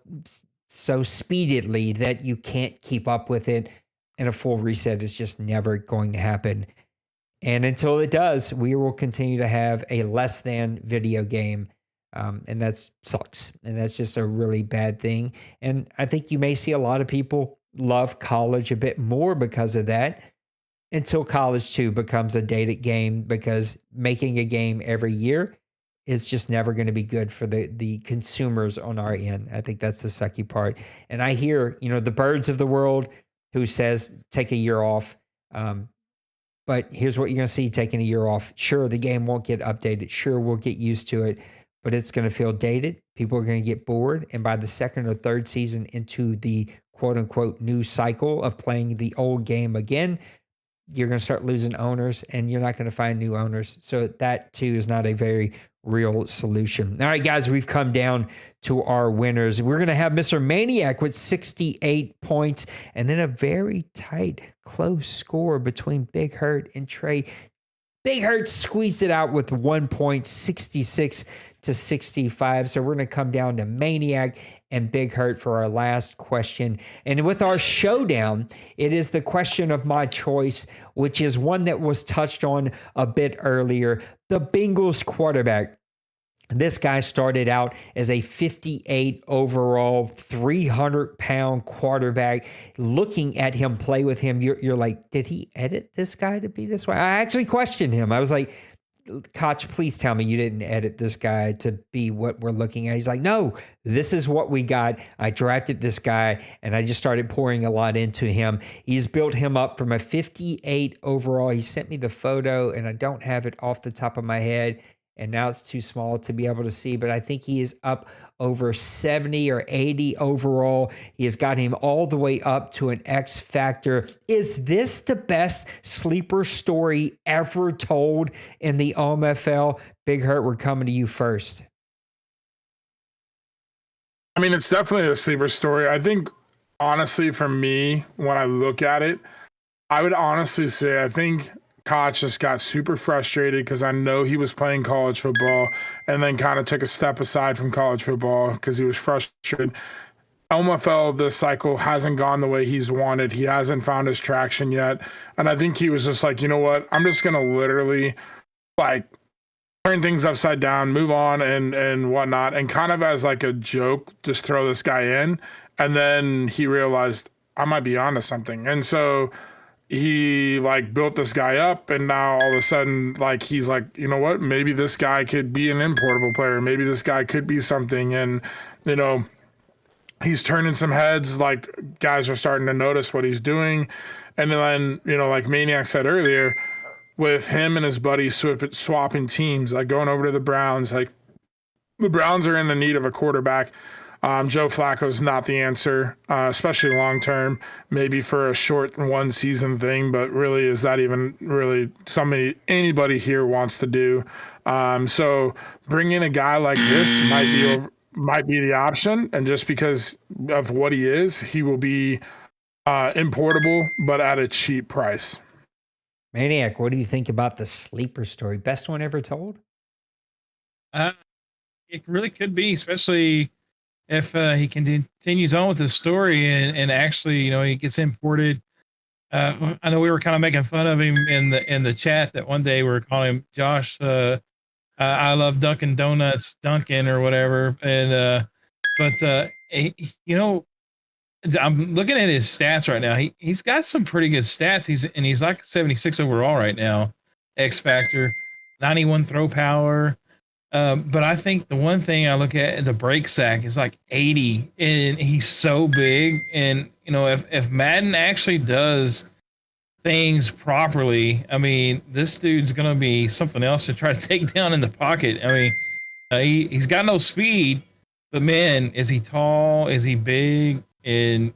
speedily that you can't keep up with it. And a full reset is just never going to happen. And until it does, we will continue to have a less than video game. And that sucks. And that's just a really bad thing. And I think you may see a lot of people love college a bit more because of that, until college 2 becomes a dated game, because making a game every year is just never going to be good for the consumers on our end. I think that's the sucky part. And I hear, the birds of the world who says take a year off. But here's what you're going to see taking a year off. Sure, the game won't get updated. Sure, we'll get used to it, but it's going to feel dated. People are going to get bored. And by the second or third season into the quote unquote new cycle of playing the old game again, you're going to start losing owners and you're not going to find new owners. So that too is not a very real solution. All right, guys, we've come down to our winners. We're going to have Mr. Maniac with 68 points and then a very tight, close score between Big Hurt and Trey. Big Hurt squeezed it out with 1 point, 66 to 65. So we're going to come down to Maniac and Big Hurt for our last question. And with our showdown, it is the question of my choice, which is one that was touched on a bit earlier. The Bengals quarterback. This guy started out as a 58 overall, 300-pound quarterback. Looking at him, play with him, you're like, did he edit this guy to be this way? I actually questioned him. I was like, Koch, please tell me you didn't edit this guy to be what we're looking at. He's like, no, this is what we got. I drafted this guy and I just started pouring a lot into him. He's built him up from a 58 overall. He sent me the photo and I don't have it off the top of my head. And now it's too small to be able to see, but I think he is up over 70 or 80 overall. He has got him all the way up to an X Factor. Is this the best sleeper story ever told in the OMFL? Big Hurt, we're coming to you first. I mean, it's definitely a sleeper story. I think, honestly, for me, when I look at it, I would honestly say I think Koch just got super frustrated because I know he was playing college football and then kind of took a step aside from college football because he was frustrated. OMFL this cycle hasn't gone the way he's wanted. He hasn't found his traction yet. And I think he was just like, you know what? I'm just going to literally turn things upside down, move on and whatnot. And kind of as like a joke, just throw this guy in. And then he realized I might be onto something. And so he built this guy up, and now all of a sudden he's like, you know what, maybe this guy could be an importable player, maybe this guy could be something. And he's turning some heads, guys are starting to notice what he's doing. And then like Maniac said earlier, with him and his buddies swapping teams, going over to the Browns, the Browns are in the need of a quarterback. Joe Flacco's not the answer, especially long term, maybe for a short one season thing, but really, is that even really something anybody here wants to do? So bringing a guy like this might be the option. And just because of what he is, he will be importable, but at a cheap price. Maniac, what do you think about the sleeper story? Best one ever told? It really could be, especially if he continues on with the story and actually, he gets imported. I know we were kind of making fun of him in the chat that one day we were calling him Josh. I love Dunkin' Donuts, Dunkin' or whatever. And I'm looking at his stats right now. He's got some pretty good stats. He's like 76 overall right now. X Factor, 91 throw power. But I think the one thing I look at, the break sack is 80, and he's so big. And if Madden actually does things properly, I mean, this dude's gonna be something else to try to take down in the pocket. I mean, he's got no speed, but man, is he tall? Is he big? And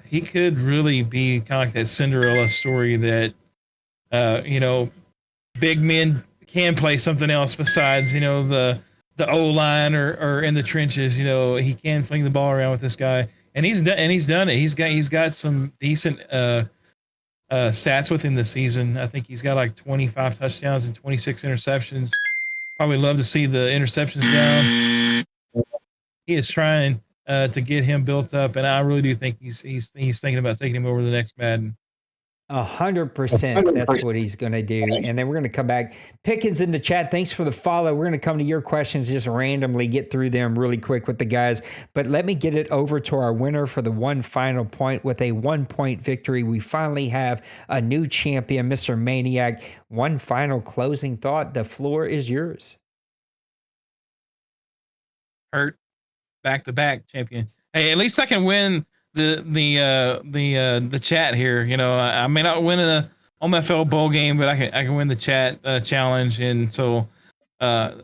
he could really be kind of like that Cinderella story that, big men can play something else besides, the O line or in the trenches. He can fling the ball around with this guy, and he's done it. He's got some decent stats with him this season. I think he's got like 25 touchdowns and 26 interceptions. Probably love to see the interceptions down. He is trying to get him built up, and I really do think he's thinking about taking him over the next Madden. 100%. That's what he's going to do. And then we're going to come back. Pickens in the chat. Thanks for the follow. We're going to come to your questions, just randomly get through them really quick with the guys. But let me get it over to our winner for the one final point. With a 1-point victory, we finally have a new champion, Mr. Maniac. One final closing thought. The floor is yours. Hurt back-to-back champion. Hey, at least I can win the chat here. I may not win an OMFL bowl game, but I can win the chat challenge, and so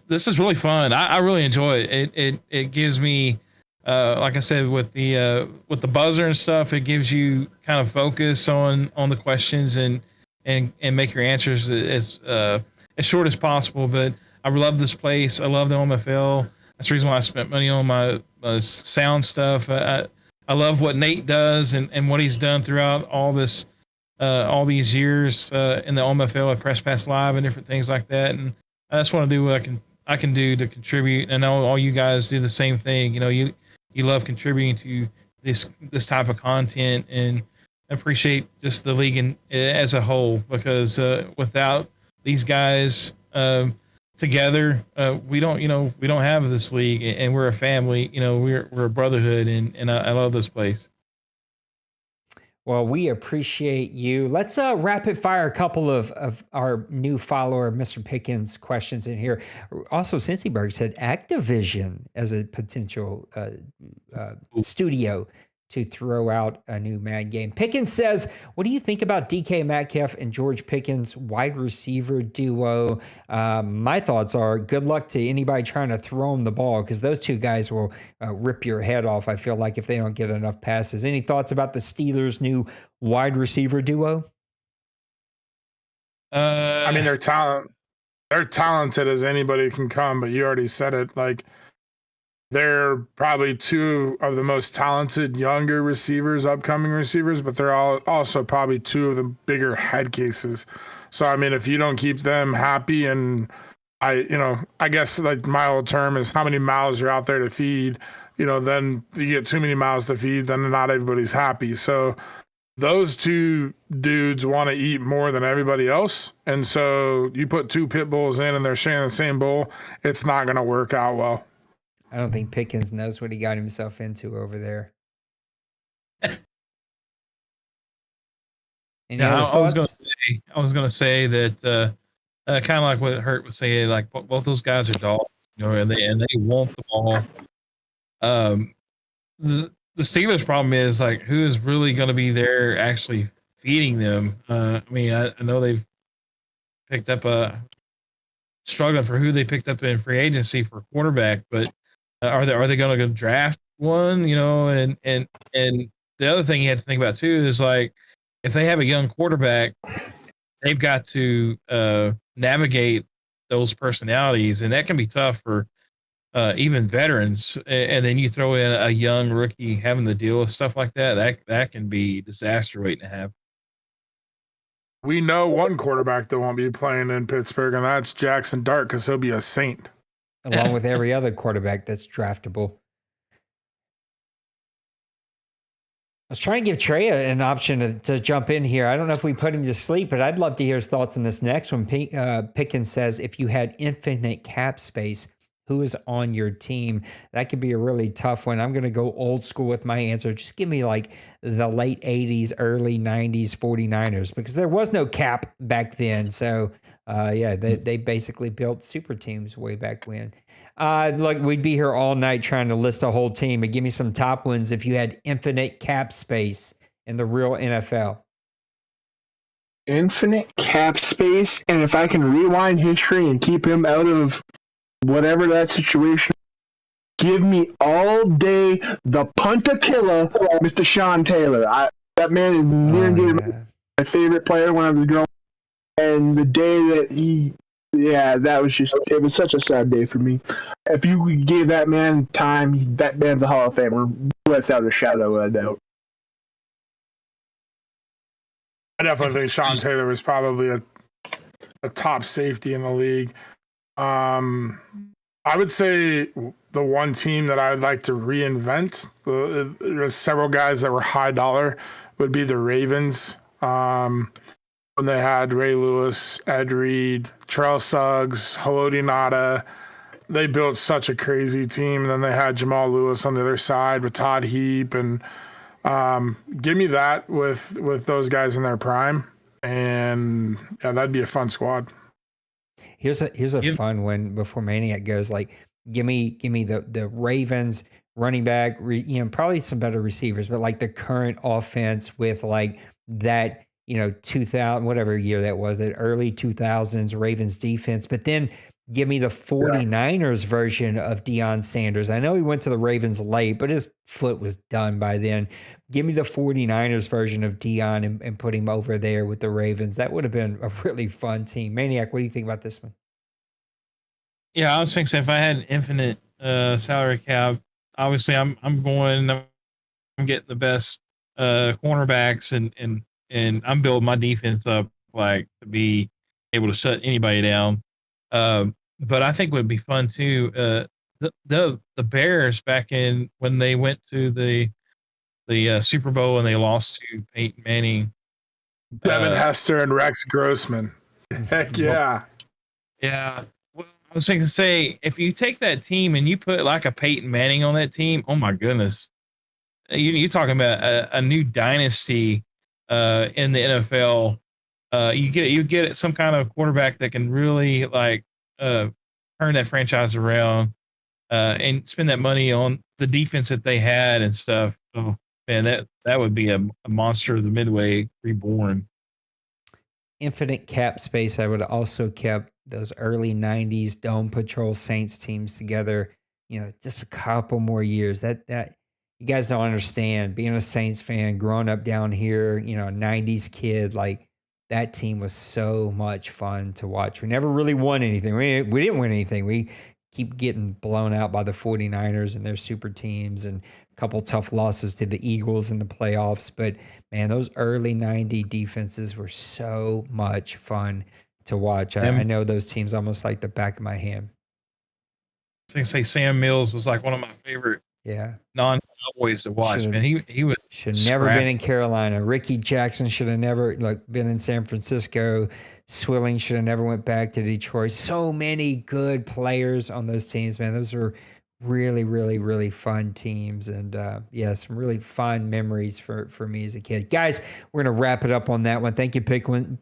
this is really fun. I really enjoy it. It gives me, like I said, with the buzzer and stuff, it gives you kind of focus on the questions and make your answers as short as possible. But I love this place. I love the OMFL. That's the reason why I spent money on my sound stuff. I love what Nate does and what he's done throughout all these years in the OMFL at Press Pass Live and different things like that. And I just want to do what I can do to contribute. And all you guys do the same thing. You love contributing to this type of content, and appreciate just the league as a whole, because without these guys together, we don't have this league, and we're a family. We're a brotherhood, and I love this place. Well, we appreciate you. Let's rapid fire a couple of our new follower, Mr. Pickens, questions in here. Also, Cincyberg said Activision as a potential studio to throw out a new Madden game. Pickens says, what do you think about DK Metcalf and George Pickens wide receiver duo? My thoughts are good luck to anybody trying to throw them the ball, because those two guys will rip your head off, I feel like, if they don't get enough passes. Any thoughts about the Steelers' new wide receiver duo? I mean, they're talented as anybody can come, but you already said it. Like, they're probably two of the most talented younger receivers, upcoming receivers, but they're also probably two of the bigger head cases. So, I mean, if you don't keep them happy, and I guess like my old term is how many mouths you're out there to feed, then you get too many mouths to feed, then not everybody's happy. So those two dudes want to eat more than everybody else. And so you put two pit bulls in and they're sharing the same bowl, it's not going to work out well. I don't think Pickens knows what he got himself into over there. I was going to say that kind of like what Hurt was saying, like both those guys are dogs, and they want the ball. The Steelers' problem is, like, who is really going to be there actually feeding them? I mean, I know they've picked up struggling for who they picked up in free agency for quarterback, but are they going to draft one? And the other thing you have to think about too is, like, if they have a young quarterback, they've got to navigate those personalities, and that can be tough for even veterans. And then you throw in a young rookie having to deal with stuff like that can be disaster waiting to happen. We know one quarterback that won't be playing in Pittsburgh, and that's Jackson Dart, because he'll be a Saint. Along with every other quarterback that's draftable. I was trying to give Trey an option to jump in here. I don't know if we put him to sleep, but I'd love to hear his thoughts on this next one. Pickens says, if you had infinite cap space, who is on your team? That could be a really tough one. I'm going to go old school with my answer. Just give me like the late 80s, early 90s 49ers, because there was no cap back then. So, they basically built super teams way back when. Look, we'd be here all night trying to list a whole team, but give me some top ones if you had infinite cap space in the real NFL. Infinite cap space, and if I can rewind history and keep him out of whatever that situation, Give me all day the punter killer, Mr. Sean Taylor. That man is near and dear to my favorite player when I was growing up. And the day that it was such a sad day for me. If you gave that man time, that man's a Hall of Famer without a shadow of a doubt. I definitely think Sean Taylor was probably a top safety in the league. I would say the one team that I'd like to reinvent, there's several guys that were high dollar, would be the Ravens. When they had Ray Lewis, Ed Reed, Terrell Suggs, Haloti Ngata, they built such a crazy team. And then they had Jamal Lewis on the other side with Todd Heap. And give me that with those guys in their prime. And yeah, that'd be a fun squad. Here's a fun one before Maniac goes. Like, give me the Ravens running back. Probably some better receivers, but like the current offense with like that 2000 whatever year that was, that early 2000s Ravens defense. But then give me the 49ers version of Deion Sanders. I know he went to the Ravens late, but his foot was done by then. Give me the 49ers version of Deion and put him over there with the Ravens. That would have been a really fun team. Maniac, what do you think about this one? Yeah, I was thinking if I had an infinite salary cap, obviously I'm getting the best cornerbacks and I'm building my defense up like to be able to shut anybody down. But I think it would be fun too. The Bears back in when they went to the Super Bowl and they lost to Peyton Manning. Devin Hester and Rex Grossman. Heck yeah. Yeah. Well, I was thinking to say, if you take that team and you put like a Peyton Manning on that team, oh my goodness. You're talking about a new dynasty in the NFL. You get some kind of quarterback that can really like turn that franchise around and spend that money on the defense that they had and stuff. Oh man, that would be a monster of the Midway reborn. Infinite cap space. I would also kept those early 90s Dome Patrol Saints teams together, just a couple more years. That you guys don't understand. Being a Saints fan, growing up down here, a 90s kid, like that team was so much fun to watch. We never really won anything. We didn't win anything. We keep getting blown out by the 49ers and their super teams and a couple tough losses to the Eagles in the playoffs. But man, those early 90 defenses were so much fun to watch. I know those teams almost like the back of my hand. I think say Sam Mills was like one of my favorite non-Cowboys to watch. Man, he was should have never been in Carolina. Ricky Jackson should have never been in San Francisco. Swilling should have never went back to Detroit. So many good players on those teams, man. Those were really, really, really fun teams. And some really fun memories for me as a kid. Guys, we're going to wrap it up on that one. Thank you, Pickwins?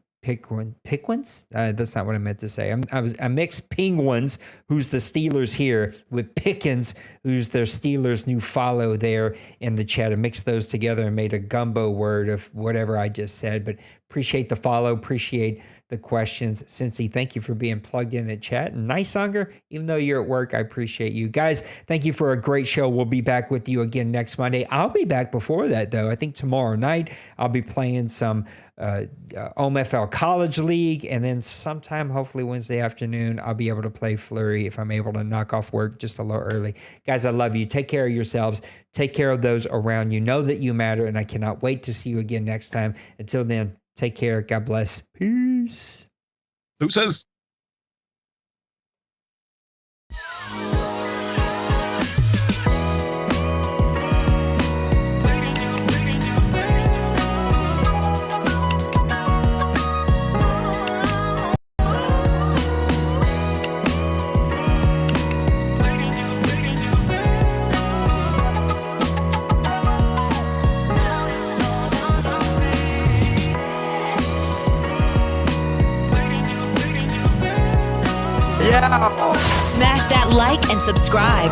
That's not what I meant to say. I mixed Penguins, who's the Steelers here, with Pickens, who's their Steelers new follow there in the chat. I mixed those together and made a gumbo word of whatever I just said. But appreciate the follow, appreciate the questions. Cincy, thank you for being plugged in at chat. And Nice Hunger, even though you're at work, I appreciate you. Guys, thank you for a great show. We'll be back with you again next Monday. I'll be back before that, though. I think tomorrow night I'll be playing some OMFL College League, and then sometime, hopefully Wednesday afternoon, I'll be able to play Flurry if I'm able to knock off work just a little early. Guys, I love you. Take care of yourselves. Take care of those around you. Know that you matter, and I cannot wait to see you again next time. Until then, take care. God bless. Peace. Who says? Smash that like and subscribe.